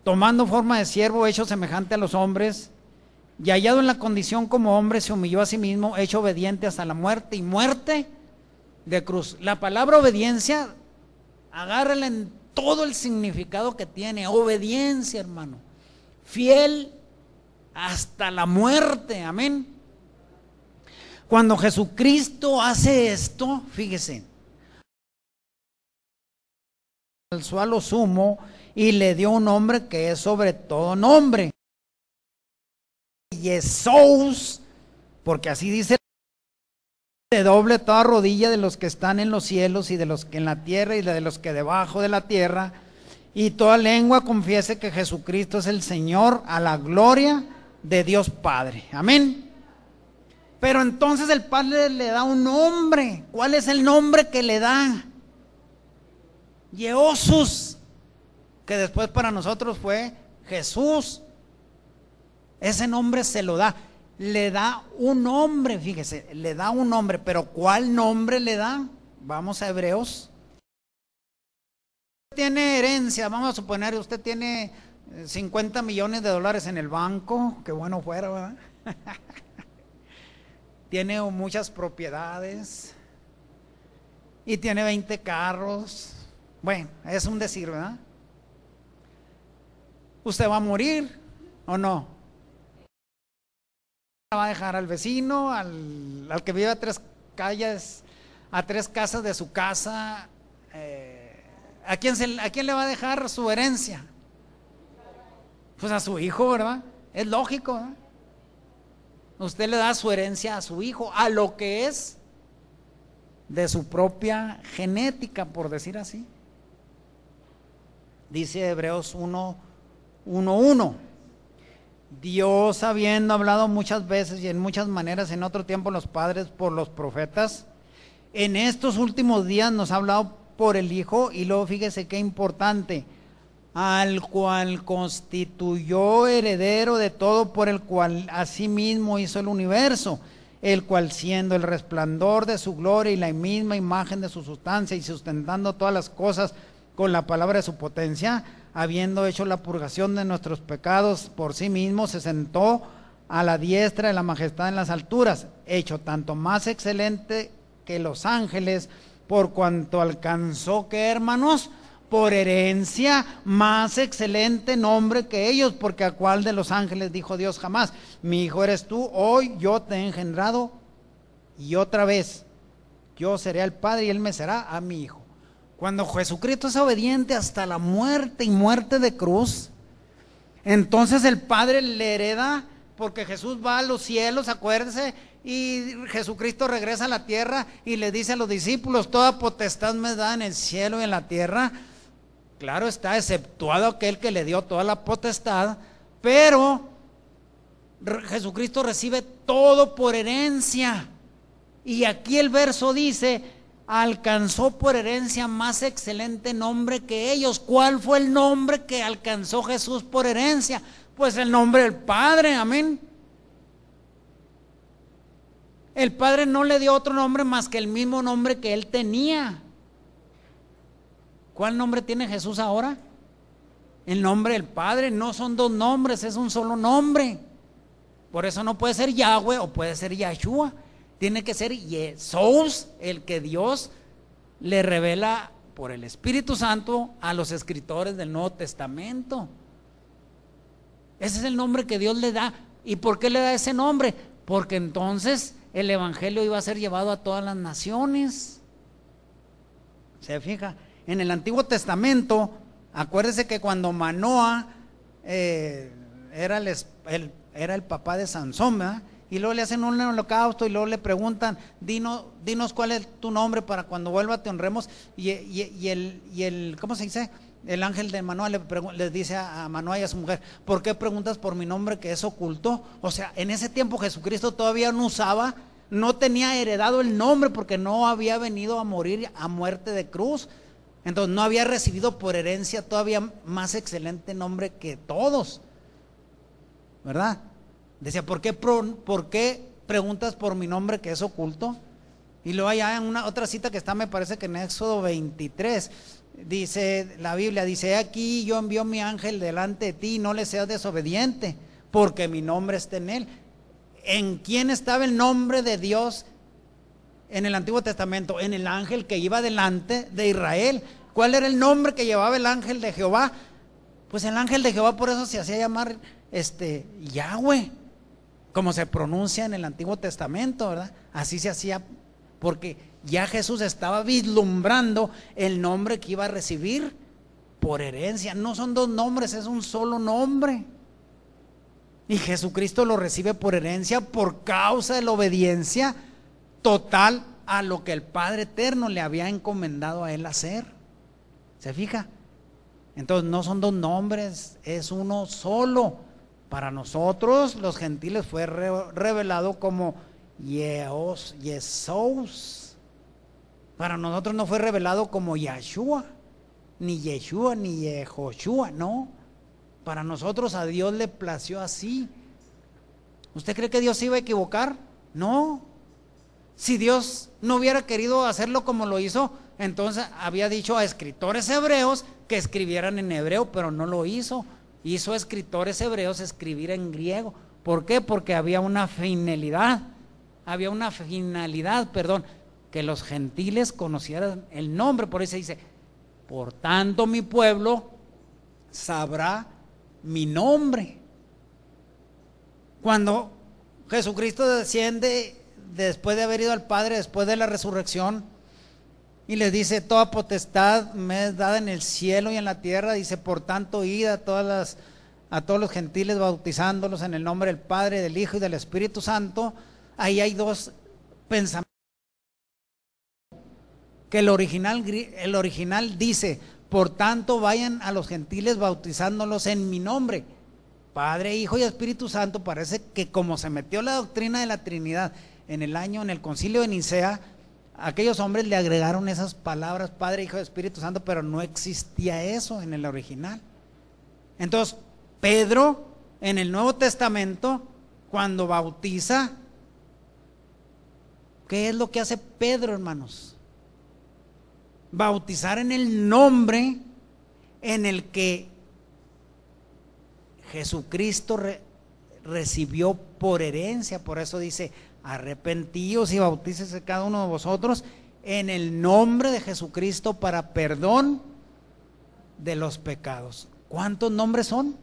tomando forma de siervo, hecho semejante a los hombres, y hallado en la condición como hombre, se humilló a sí mismo, hecho obediente hasta la muerte, y muerte de cruz. La palabra obediencia, agárrala en todo el significado que tiene. Obediencia, hermano, fiel hasta la muerte. Amén. Cuando Jesucristo hace esto, fíjese, alzó a lo sumo y le dio un nombre que es sobre todo nombre, Jesús, porque así dice: de doble toda rodilla de los que están en los cielos y de los que en la tierra y de los que debajo de la tierra, y toda lengua confiese que Jesucristo es el Señor, a la gloria de Dios Padre. Amén. Pero entonces el Padre le da un nombre. ¿Cuál es el nombre que le da? Jesús, que después para nosotros fue Jesús. Ese nombre se lo da. Le da un nombre, fíjese, le da un nombre. Pero ¿cuál nombre le da? Vamos a Hebreos. Tiene herencia, vamos a suponer, usted tiene 50 millones de dólares en el banco, qué bueno fuera, ¿verdad? Tiene muchas propiedades y tiene 20 carros. Bueno, es un decir, ¿verdad? ¿Usted va a morir o no? ¿Va a dejar al vecino, al que vive a 3 calles, a 3 casas de su casa? ¿A quién le va a dejar su herencia? Pues a su hijo, ¿verdad? Es lógico, ¿verdad? Usted le da su herencia a su hijo, a lo que es de su propia genética, por decir así. Dice Hebreos 1:1. Dios, habiendo hablado muchas veces y en muchas maneras en otro tiempo los padres por los profetas, en estos últimos días nos ha hablado por el Hijo. Y luego fíjese qué importante: al cual constituyó heredero de todo, por el cual asimismo hizo el universo, el cual siendo el resplandor de su gloria y la misma imagen de su sustancia, y sustentando todas las cosas con la palabra de su potencia, habiendo hecho la purgación de nuestros pecados por sí mismo, se sentó a la diestra de la majestad en las alturas, hecho tanto más excelente que los ángeles, por cuanto alcanzó, ¿qué, hermanos? Por herencia más excelente nombre que ellos, porque a cuál de los ángeles dijo Dios jamás: mi hijo eres tú, hoy yo te he engendrado, y otra vez yo seré el Padre y él me será a mi hijo. Cuando Jesucristo es obediente hasta la muerte y muerte de cruz, entonces el Padre le hereda, porque Jesús va a los cielos, acuérdense, y Jesucristo regresa a la tierra y le dice a los discípulos: toda potestad me da en el cielo y en la tierra. Claro está, exceptuado aquel que le dio toda la potestad, pero Jesucristo recibe todo por herencia. Y aquí el verso dice: alcanzó por herencia más excelente nombre que ellos. ¿Cuál fue el nombre que alcanzó Jesús por herencia? Pues el nombre del Padre, amén. El Padre no le dio otro nombre más que el mismo nombre que él tenía. ¿Cuál nombre tiene Jesús ahora? El nombre del Padre. No son 2 nombres, es un solo nombre. Por eso no puede ser Yahweh o puede ser Yahshua. Tiene que ser Jesús, el que Dios le revela por el Espíritu Santo a los escritores del Nuevo Testamento. Ese es el nombre que Dios le da. ¿Y por qué le da ese nombre? Porque entonces el Evangelio iba a ser llevado a todas las naciones. ¿Se fija? En el Antiguo Testamento, acuérdese que cuando Manoa era el papá de Sansón, ¿verdad? Y luego le hacen un holocausto y luego le preguntan: dinos cuál es tu nombre para cuando vuelva te honremos. Y el ¿cómo se dice? El ángel de Manoa le dice a Manoa y a su mujer: ¿por qué preguntas por mi nombre que es oculto? O sea, en ese tiempo Jesucristo todavía no tenía heredado el nombre, porque no había venido a morir a muerte de cruz. Entonces no había recibido por herencia todavía más excelente nombre que todos, ¿verdad? Decía: ¿por qué preguntas por mi nombre que es oculto? Y luego allá en otra cita que está, me parece que en Éxodo 23, dice la Biblia, dice: aquí yo envío mi ángel delante de ti, y no le seas desobediente, porque mi nombre está en él. ¿En quién estaba el nombre de Dios en el Antiguo Testamento? En el ángel que iba delante de Israel. ¿Cuál era el nombre que llevaba el ángel de Jehová? Pues el ángel de Jehová, por eso se hacía llamar Yahweh, como se pronuncia en el Antiguo Testamento, ¿verdad? Así se hacía, porque ya Jesús estaba vislumbrando el nombre que iba a recibir por herencia. No son 2 nombres, es un solo nombre. Y Jesucristo lo recibe por herencia por causa de la obediencia total a lo que el Padre Eterno le había encomendado a él hacer. ¿Se fija? Entonces no son 2 nombres, es uno solo. Para nosotros los gentiles fue revelado como Yesous. Para nosotros no fue revelado como Yahshua, ni Yeshua, ni Yehoshua, no. Para nosotros a Dios le plació así. ¿Usted cree que Dios se iba a equivocar? No. Si Dios no hubiera querido hacerlo como lo hizo, entonces había dicho a escritores hebreos que escribieran en hebreo, pero no lo hizo. Hizo a escritores hebreos escribir en griego. ¿Por qué? Porque había una finalidad, que los gentiles conocieran el nombre. Por eso dice, por tanto mi pueblo sabrá mi nombre. Cuando Jesucristo desciende después de haber ido al Padre, después de la resurrección, y les dice, toda potestad me es dada en el cielo y en la tierra, dice, por tanto id a todos los gentiles bautizándolos en el nombre del Padre, del Hijo y del Espíritu Santo. Ahí hay dos pensamientos. Que el original dice, por tanto vayan a los gentiles bautizándolos en mi nombre. Padre, Hijo y Espíritu Santo. Parece que como se metió la doctrina de la Trinidad en el concilio de Nicea, aquellos hombres le agregaron esas palabras, Padre, Hijo y Espíritu Santo, pero no existía eso en el original. Entonces, Pedro, en el Nuevo Testamento, cuando bautiza, ¿qué es lo que hace Pedro, hermanos? Bautizar en el nombre en el que Jesucristo recibió por herencia. Por eso dice, arrepentíos y bautícese cada uno de vosotros en el nombre de Jesucristo para perdón de los pecados. ¿Cuántos nombres son?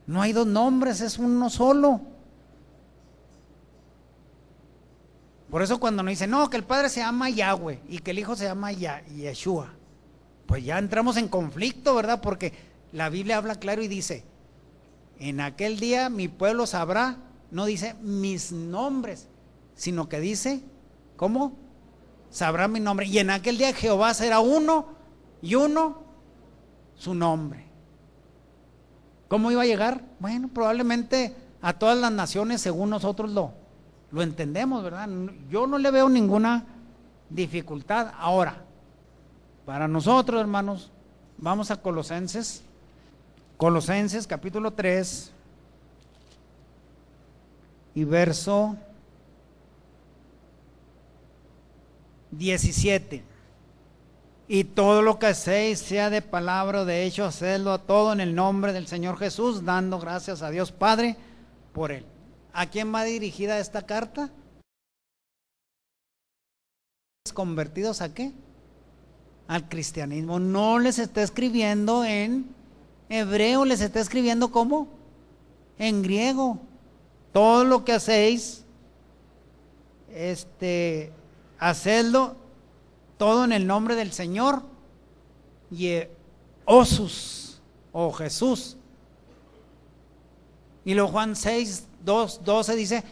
No hay dos nombres, es uno solo. Por eso cuando nos dicen, no, que el Padre se llama Yahweh y que el Hijo se llama Yeshua, pues ya entramos en conflicto, ¿verdad? Porque la Biblia habla claro y dice, en aquel día mi pueblo sabrá, no dice mis nombres, sino que dice, ¿cómo? Sabrá mi nombre. Y en aquel día Jehová será uno y uno su nombre. ¿Cómo iba a llegar? Bueno, probablemente a todas las naciones según nosotros lo entendemos, ¿verdad? Yo no le veo ninguna dificultad. Ahora, para nosotros, hermanos, vamos a Colosenses capítulo 3 y verso 17. Y todo lo que hacéis, sea de palabra o de hecho, hacedlo a todo en el nombre del Señor Jesús, dando gracias a Dios Padre por él. ¿A quién va dirigida esta carta? ¿Convertidos a qué? Al cristianismo. No les está escribiendo en hebreo, les está escribiendo ¿cómo? En griego. Todo lo que hacéis, hacedlo todo en el nombre del Señor Osus o Jesús. Y luego Juan 6:12 dice,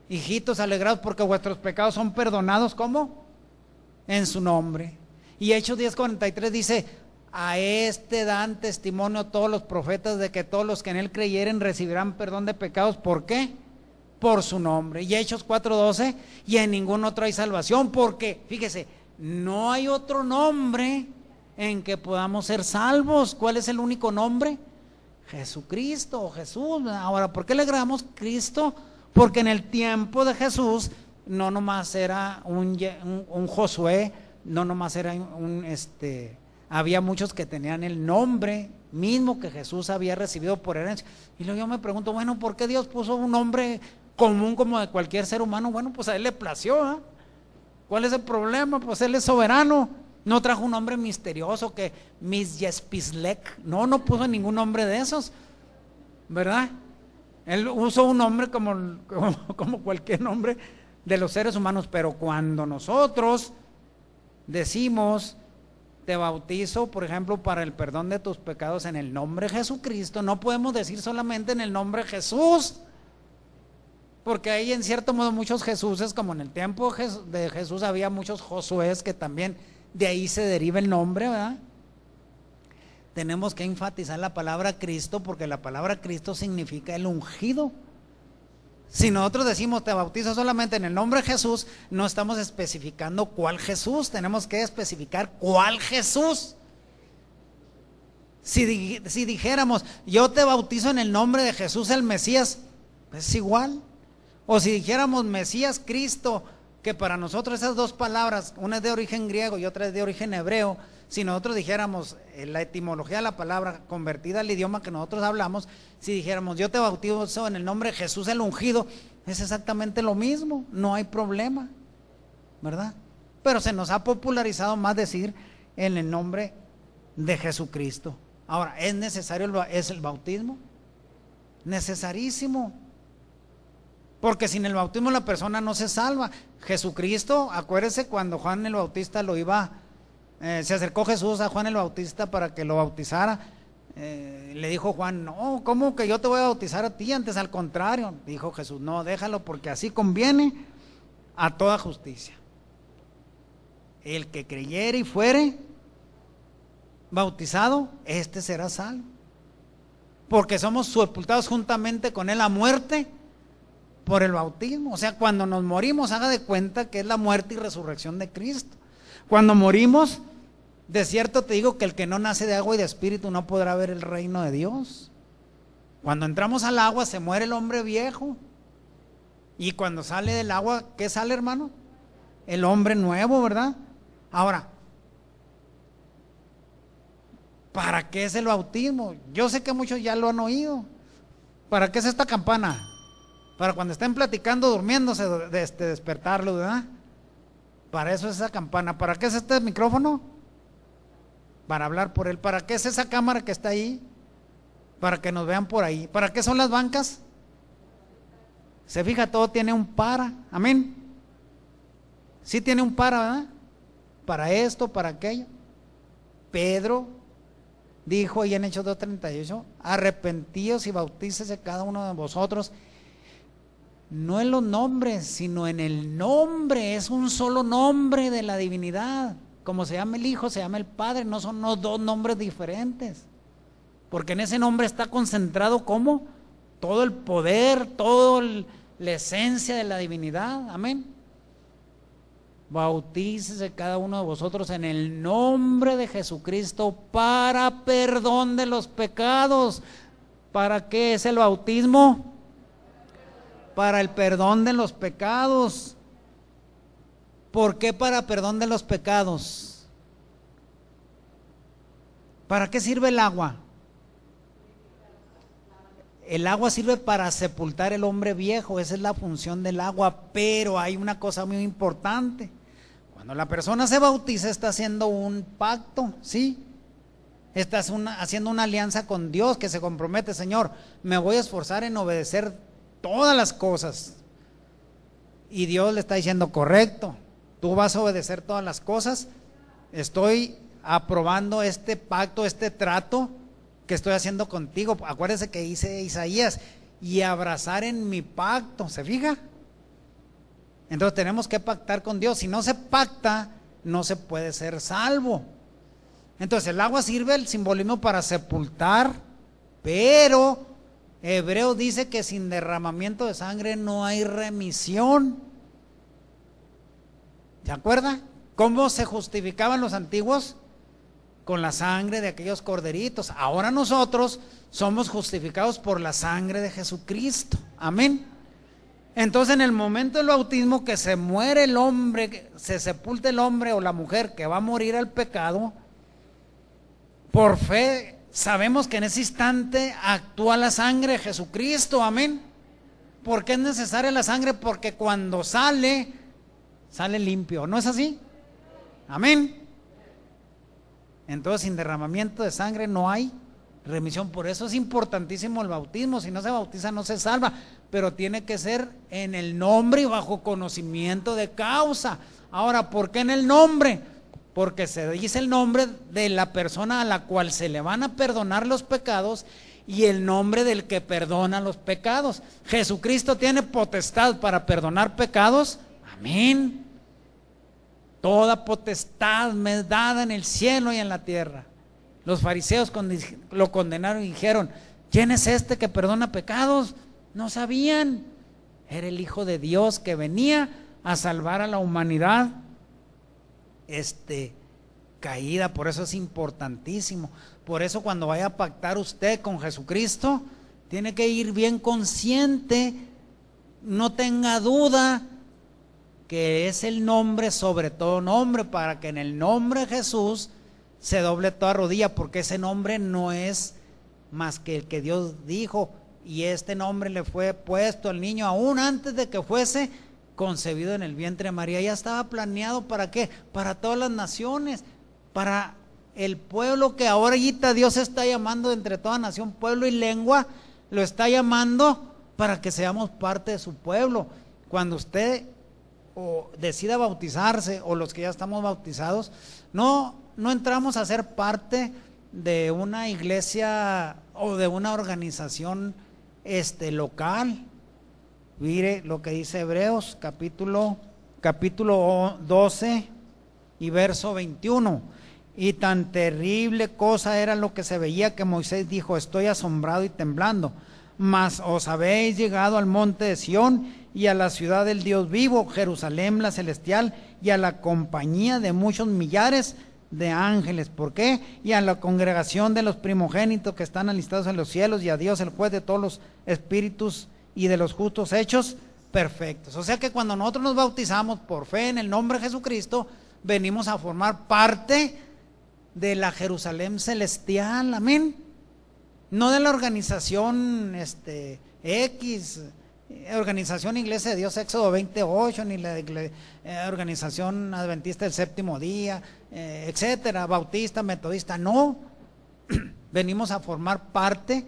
hijitos, alegrados porque vuestros pecados son perdonados, ¿cómo? En su nombre. Y Hechos 10:43 dice, a este dan testimonio todos los profetas de que todos los que en él creyeren recibirán perdón de pecados. ¿Por qué? Por su nombre. Y Hechos 4:12, y en ningún otro hay salvación, porque, fíjese, no hay otro nombre en que podamos ser salvos. ¿Cuál es el único nombre? Jesucristo o Jesús. Ahora, ¿por qué le agregamos Cristo? Porque en el tiempo de Jesús no nomás era un Josué, no nomás era había muchos que tenían el nombre mismo que Jesús había recibido por herencia. Y luego yo me pregunto, bueno, ¿por qué Dios puso un nombre común como de cualquier ser humano? Bueno, pues a él le plació, ¿eh? ¿Cuál es el problema? Pues él es soberano. No trajo un nombre misterioso que Misyespislek. No puso ningún nombre de esos, ¿verdad? Él usó un nombre como cualquier nombre de los seres humanos. Pero cuando nosotros decimos, te bautizo, por ejemplo, para el perdón de tus pecados en el nombre de Jesucristo, no podemos decir solamente en el nombre de Jesús, porque hay en cierto modo muchos Jesuses, como en el tiempo de Jesús había muchos Josués, que también de ahí se deriva el nombre, ¿verdad? Tenemos que enfatizar la palabra Cristo, porque la palabra Cristo significa el ungido. Si nosotros decimos te bautizo solamente en el nombre de Jesús, no estamos especificando cuál Jesús, tenemos que especificar cuál Jesús. Si dijéramos yo te bautizo en el nombre de Jesús el Mesías, es igual. O si dijéramos Mesías Cristo, que para nosotros esas dos palabras, una es de origen griego y otra es de origen hebreo, si nosotros dijéramos la etimología de la palabra convertida al idioma que nosotros hablamos, si dijéramos yo te bautizo en el nombre de Jesús el ungido, es exactamente lo mismo, no hay problema, ¿verdad? Pero se nos ha popularizado más decir en el nombre de Jesucristo. Ahora, ¿es necesario el bautismo? Necesarísimo. Porque sin el bautismo la persona no se salva. Jesucristo, acuérdese cuando Juan el Bautista se acercó Jesús a Juan el Bautista para que lo bautizara. Le dijo Juan, no, ¿cómo que yo te voy a bautizar a ti? Antes al contrario, dijo Jesús, no, déjalo porque así conviene a toda justicia. El que creyere y fuere bautizado, este será salvo. Porque somos sepultados juntamente con él a muerte por el bautismo. O sea, cuando nos morimos, haga de cuenta que es la muerte y resurrección de Cristo. Cuando morimos, de cierto te digo que el que no nace de agua y de espíritu no podrá ver el reino de Dios. Cuando entramos al agua se muere el hombre viejo. Y cuando sale del agua, ¿qué sale, hermano? El hombre nuevo, ¿verdad? Ahora, ¿para qué es el bautismo? Yo sé que muchos ya lo han oído. ¿Para qué es esta campana? Para cuando estén platicando, durmiéndose, despertarlo, ¿verdad? Para eso es esa campana. ¿Para qué es este micrófono? Para hablar por él. ¿Para qué es esa cámara que está ahí? Para que nos vean por ahí. ¿Para qué son las bancas? Se fija, todo tiene un para. Amén. Sí tiene un para, ¿verdad? Para esto, para aquello. Pedro dijo ahí en Hechos 2:38, arrepentíos y bautícese cada uno de vosotros, no en los nombres, sino en el nombre, es un solo nombre de la divinidad. Como se llama el Hijo, se llama el Padre, no son dos nombres diferentes. Porque en ese nombre está concentrado como todo el poder, toda la esencia de la divinidad. Amén. Bautícese cada uno de vosotros en el nombre de Jesucristo para perdón de los pecados. ¿Para qué es el bautismo? Para el perdón de los pecados. ¿Por qué para perdón de los pecados? ¿Para qué sirve el agua? El agua sirve para sepultar el hombre viejo, esa es la función del agua, pero hay una cosa muy importante. Cuando la persona se bautiza está haciendo un pacto, ¿sí? Está haciendo una alianza con Dios que se compromete, Señor, me voy a esforzar en obedecer todas las cosas. Y Dios le está diciendo, correcto, tú vas a obedecer todas las cosas, estoy aprobando este pacto, este trato que estoy haciendo contigo. Acuérdese que dice Isaías, y abrazar en mi pacto, ¿se fija? Entonces tenemos que pactar con Dios. Si no se pacta, no se puede ser salvo. Entonces el agua sirve el simbolismo para sepultar, pero Hebreo dice que sin derramamiento de sangre no hay remisión. ¿Se acuerda? ¿Cómo se justificaban los antiguos? Con la sangre de aquellos corderitos. Ahora nosotros somos justificados por la sangre de Jesucristo. Amén. Entonces en el momento del bautismo que se muere el hombre, se sepulta el hombre o la mujer que va a morir al pecado, por fe sabemos que en ese instante actúa la sangre de Jesucristo. Amén. ¿Por qué es necesaria la sangre? Porque cuando sale limpio. ¿No es así? Amén. Entonces sin derramamiento de sangre no hay remisión. Por eso es importantísimo el bautismo. Si no se bautiza no se salva, pero tiene que ser en el nombre y bajo conocimiento de causa. Ahora, ¿por qué en el nombre? Porque se dice el nombre de la persona a la cual se le van a perdonar los pecados y el nombre del que perdona los pecados. Jesucristo tiene potestad para perdonar pecados. Amén. Toda potestad me es dada en el cielo y en la tierra. Los fariseos lo condenaron y dijeron, ¿quién es este que perdona pecados? No sabían. Era el Hijo de Dios que venía a salvar a la humanidad caída. Por eso es importantísimo. Por eso cuando vaya a pactar usted con Jesucristo, tiene que ir bien consciente, no tenga duda que es el nombre sobre todo nombre, para que en el nombre de Jesús se doble toda rodilla, porque ese nombre no es más que el que Dios dijo, y este nombre le fue puesto al niño aún antes de que fuese concebido en el vientre de María. Ya estaba planeado, ¿para qué? Para todas las naciones, para el pueblo que ahorita Dios está llamando entre toda nación, pueblo y lengua, lo está llamando para que seamos parte de su pueblo. Cuando usted o decida bautizarse, o los que ya estamos bautizados, no entramos a ser parte de una iglesia o de una organización local. Mire lo que dice Hebreos capítulo 12 y verso 21. Y tan terrible cosa era lo que se veía, que Moisés dijo: estoy asombrado y temblando. Mas os habéis llegado al monte de Sión y a la ciudad del Dios vivo, Jerusalén la celestial, y a la compañía de muchos millares de ángeles. ¿Por qué? Y a la congregación de los primogénitos que están alistados en los cielos, y a Dios el juez de todos los espíritus y de los justos hechos perfectos. O sea que cuando nosotros nos bautizamos por fe en el nombre de Jesucristo, venimos a formar parte de la Jerusalén celestial. Amén. No de la organización X, Organización Iglesia de Dios Éxodo 28, ni la Organización Adventista del Séptimo Día, etcétera, Bautista, Metodista. No, venimos a formar parte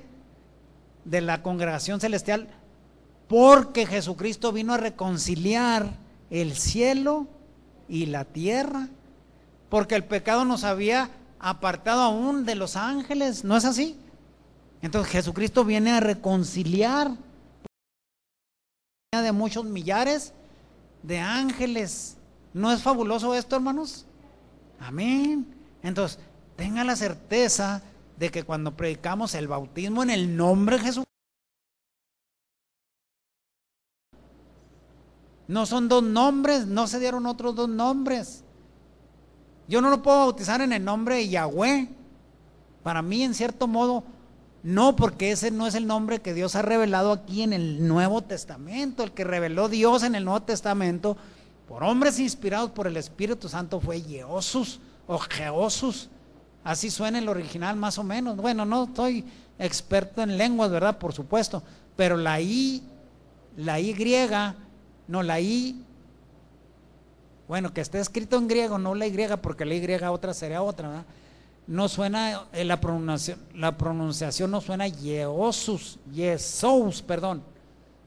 de la congregación celestial, porque Jesucristo vino a reconciliar el cielo y la tierra, porque el pecado nos había apartado aún de los ángeles. ¿No es así? Entonces Jesucristo viene a reconciliar de muchos millares de ángeles. ¿No es fabuloso esto, hermanos? Amén. Entonces, tenga la certeza de que cuando predicamos el bautismo en el nombre de Jesús, no son dos nombres, no se dieron otros dos nombres. Yo no lo puedo bautizar en el nombre de Yahweh. Para mí, en cierto modo, no, porque ese no es el nombre que Dios ha revelado aquí en el Nuevo Testamento. El que reveló Dios en el Nuevo Testamento por hombres inspirados por el Espíritu Santo fue Jehosus o Jehosus. Así suena el original más o menos. Bueno, no soy experto en lenguas, ¿verdad? Por supuesto. Pero la I, bueno, que esté escrito en griego, no la Y, porque la Y otra sería otra, ¿verdad? No suena, la pronunciación no suena Jehosus, perdón.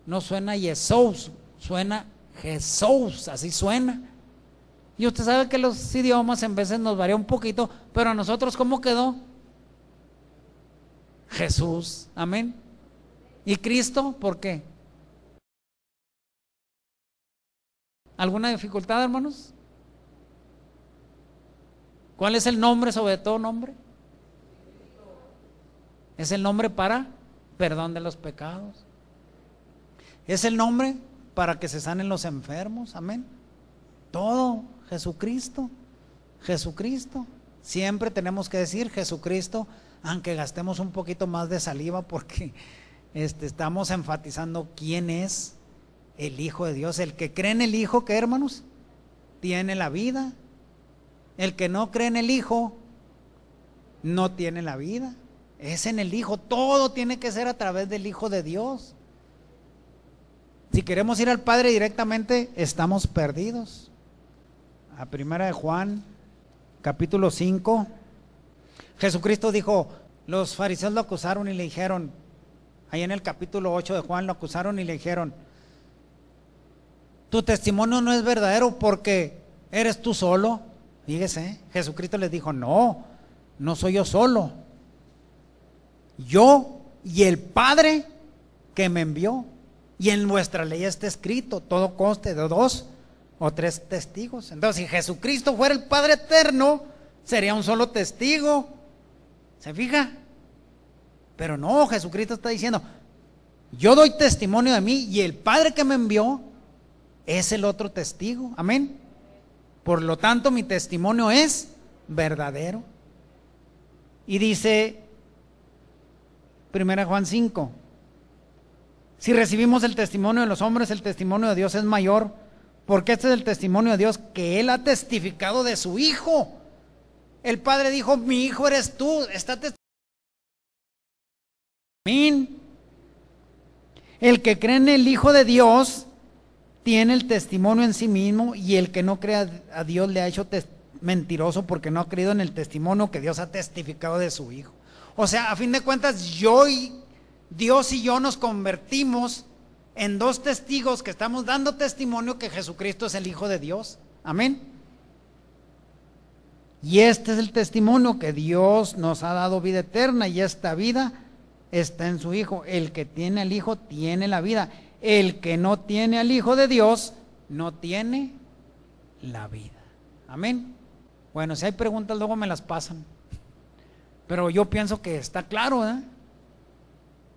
No suena Jesús, suena Jesús, así suena. Y usted sabe que los idiomas en veces nos varía un poquito, pero a nosotros, ¿cómo quedó? Jesús, amén. ¿Y Cristo? ¿Por qué? ¿Alguna dificultad, hermanos? ¿Cuál es el nombre sobre todo nombre? Es el nombre para perdón de los pecados. Es el nombre para que se sanen los enfermos, amén. Todo, Jesucristo, Jesucristo. Siempre tenemos que decir Jesucristo, aunque gastemos un poquito más de saliva, porque estamos enfatizando quién es el Hijo de Dios. El que cree en el Hijo, ¿qué, hermanos? Tiene la vida. El que no cree en el Hijo no tiene la vida. Es en el Hijo. Todo tiene que ser a través del Hijo de Dios. Si queremos ir al Padre directamente, estamos perdidos. A primera de Juan, capítulo 5, Jesucristo dijo, los fariseos lo acusaron y le dijeron, ahí en el capítulo 8 de Juan lo acusaron y le dijeron, tu testimonio no es verdadero porque eres tú solo. Fíjese, Jesucristo les dijo, no soy yo solo, yo y el Padre que me envió. Y en vuestra ley está escrito, todo conste de 2 o 3 testigos. Entonces, si Jesucristo fuera el Padre eterno, sería un solo testigo. ¿Se fija? Pero no, Jesucristo está diciendo, Yo doy testimonio de mí y el Padre que me envió es el otro testigo. Amén. Por lo tanto, mi testimonio es verdadero. Y dice 1 Juan 5, si recibimos el testimonio de los hombres, el testimonio de Dios es mayor, porque este es el testimonio de Dios, que Él ha testificado de su Hijo. El Padre dijo, mi Hijo eres tú, está testificando. Amén. El que cree en el Hijo de Dios tiene el testimonio en sí mismo, y el que no cree a Dios le ha hecho mentiroso, porque no ha creído en el testimonio que Dios ha testificado de su Hijo. O sea, a fin de cuentas, Dios y yo nos convertimos en dos testigos que estamos dando testimonio que Jesucristo es el Hijo de Dios. Amén. Y este es el testimonio, que Dios nos ha dado vida eterna, y esta vida está en su Hijo. El que tiene al Hijo tiene la vida. El que no tiene al Hijo de Dios no tiene la vida. Amén. Bueno, si hay preguntas luego me las pasan, pero yo pienso que está claro,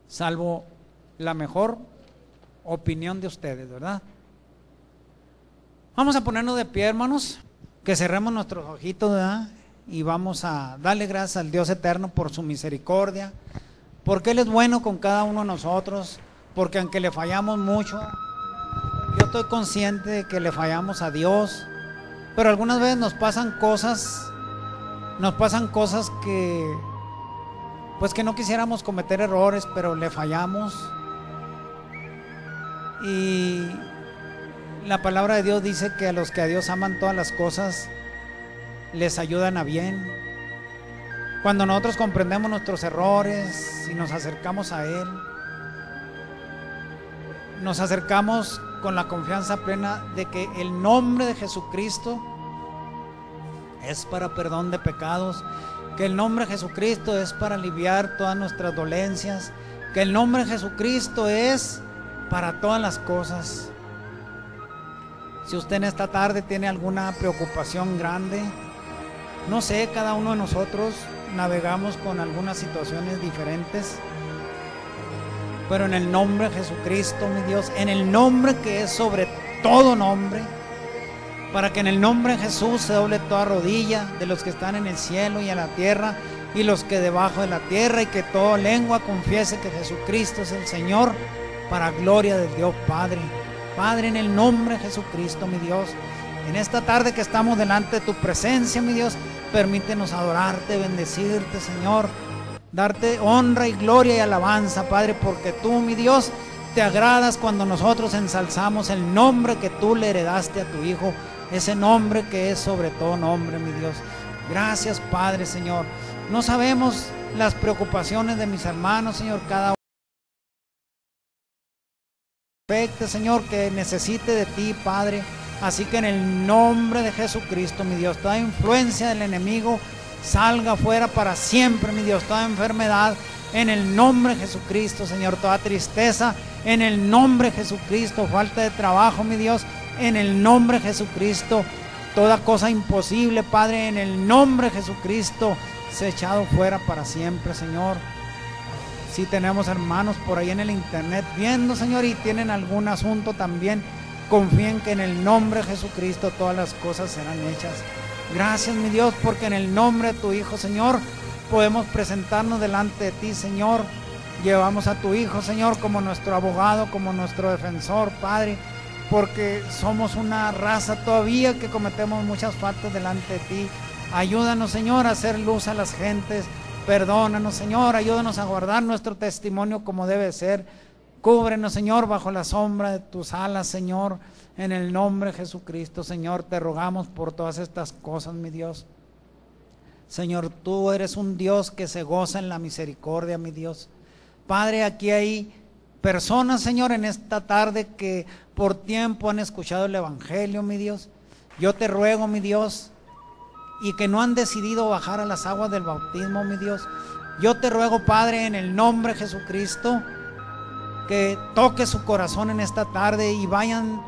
salvo la mejor opinión de ustedes, ¿verdad? Vamos a ponernos de pie, hermanos, que cerremos nuestros ojitos, ¿verdad? Y vamos a darle gracias al Dios eterno por su misericordia, porque Él es bueno con cada uno de nosotros, porque aunque le fallamos mucho, yo estoy consciente de que le fallamos a Dios, pero algunas veces nos pasan cosas que, pues que no quisiéramos cometer errores, pero le fallamos. Y la palabra de Dios dice que a los que a Dios aman, todas las cosas les ayudan a bien. Cuando nosotros comprendemos nuestros errores y nos acercamos a Él, nos acercamos con la confianza plena de que el nombre de Jesucristo es para perdón de pecados, que el nombre de Jesucristo es para aliviar todas nuestras dolencias, que el nombre de Jesucristo es para todas las cosas. Si usted en esta tarde tiene alguna preocupación grande, no sé, cada uno de nosotros navegamos con algunas situaciones diferentes, pero en el nombre de Jesucristo, mi Dios, en el nombre que es sobre todo nombre, para que en el nombre de Jesús se doble toda rodilla de los que están en el cielo y en la tierra y los que debajo de la tierra, y que toda lengua confiese que Jesucristo es el Señor, para gloria de Dios Padre. Padre, en el nombre de Jesucristo, mi Dios, en esta tarde que estamos delante de tu presencia, mi Dios, permítenos adorarte, bendecirte, Señor, darte honra y gloria y alabanza, Padre, porque tú, mi Dios, te agradas cuando nosotros ensalzamos el nombre que tú le heredaste a tu Hijo, ese nombre que es sobre todo nombre, mi Dios. Gracias, Padre, Señor. No sabemos las preocupaciones de mis hermanos, Señor, cada uno, Señor, que necesite de ti, Padre. Así que en el nombre de Jesucristo, mi Dios, toda influencia del enemigo salga fuera para siempre, mi Dios. Toda enfermedad, en el nombre de Jesucristo, Señor. Toda tristeza, en el nombre de Jesucristo. Falta de trabajo, mi Dios, en el nombre de Jesucristo. Toda cosa imposible, Padre, en el nombre de Jesucristo, se ha echado fuera para siempre, Señor. Si tenemos hermanos por ahí en el internet viendo, Señor, y tienen algún asunto también, confíen que en el nombre de Jesucristo todas las cosas serán hechas. Gracias, mi Dios, porque en el nombre de tu Hijo, Señor, podemos presentarnos delante de ti, Señor. Llevamos a tu Hijo, Señor, como nuestro abogado, como nuestro defensor, Padre, porque somos una raza todavía que cometemos muchas faltas delante de ti. Ayúdanos, Señor, a hacer luz a las gentes. Perdónanos, Señor, ayúdanos a guardar nuestro testimonio como debe ser. Cúbrenos, Señor, bajo la sombra de tus alas, Señor, en el nombre de Jesucristo. Señor, te rogamos por todas estas cosas, mi Dios. Señor, tú eres un Dios que se goza en la misericordia, mi Dios. Padre, aquí hay personas, Señor, en esta tarde que por tiempo han escuchado el Evangelio, mi Dios. Yo te ruego, mi Dios, y que no han decidido bajar a las aguas del bautismo, mi Dios. Yo te ruego, Padre, en el nombre de Jesucristo, que toque su corazón en esta tarde y vayan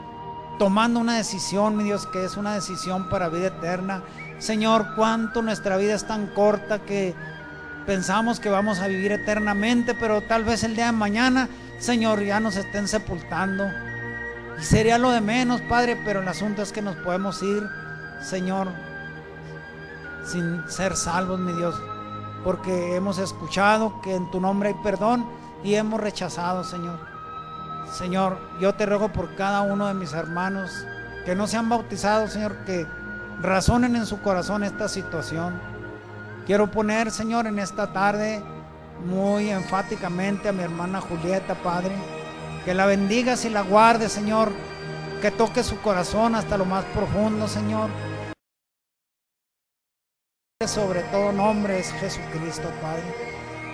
tomando una decisión, mi Dios, que es una decisión para vida eterna. Señor, cuánto nuestra vida es tan corta que pensamos que vamos a vivir eternamente, pero tal vez el día de mañana Señor, ya nos estén sepultando. Y sería lo de menos, Padre, pero el asunto es que nos podemos ir, Señor, sin ser salvos, mi Dios, porque hemos escuchado que en tu nombre hay perdón y hemos rechazado, Señor. Señor, yo te ruego por cada uno de mis hermanos que no se han bautizado, Señor, que razonen en su corazón esta situación. Quiero poner, Señor, en esta tarde muy enfáticamente a mi hermana Julieta, Padre, que la bendigas y la guardes, Señor, que toque su corazón hasta lo más profundo, Señor. Sobre todo nombre es Jesucristo, Padre.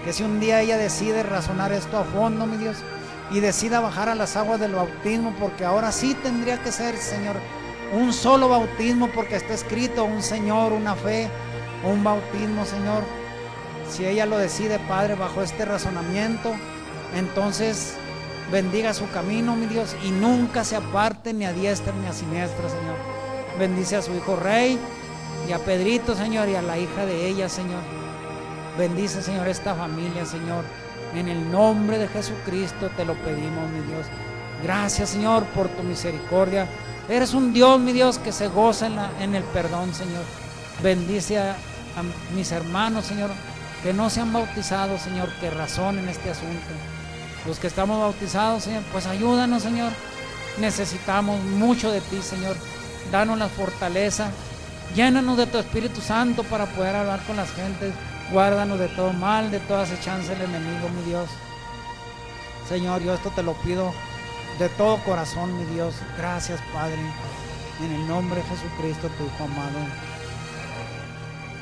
Que si un día ella decide razonar esto a fondo, mi Dios, y decida bajar a las aguas del bautismo, porque ahora sí tendría que ser, Señor, un solo bautismo, porque está escrito un Señor, una fe, un bautismo, Señor. Si ella lo decide, Padre, bajo este razonamiento, entonces bendiga su camino, mi Dios, y nunca se aparte ni a diestra ni a siniestra, Señor. Bendice a su hijo Rey y a Pedrito, Señor, y a la hija de ella, Señor. Bendice, Señor, esta familia, Señor. En el nombre de Jesucristo te lo pedimos, mi Dios. Gracias, Señor, por tu misericordia. Eres un Dios, mi Dios, que se goza en el perdón, Señor. Bendice a mis hermanos, Señor, que no se han bautizado, Señor, que razonen este asunto. Los que estamos bautizados, Señor, pues ayúdanos, Señor. Necesitamos mucho de ti, Señor. Danos la fortaleza. Llénanos de tu Espíritu Santo para poder hablar con las gentes. Guárdanos de todo mal, de toda acechanza del enemigo, mi Dios. Señor, yo esto te lo pido de todo corazón, mi Dios. Gracias, Padre. En el nombre de Jesucristo, tu Hijo amado.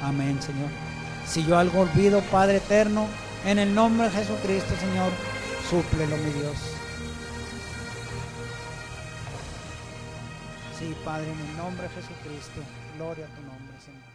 Amén, Señor. Si yo algo olvido, Padre eterno, en el nombre de Jesucristo, Señor, súplelo, mi Dios. Sí, Padre, en el nombre de Jesucristo. Gloria a tu nombre, Señor.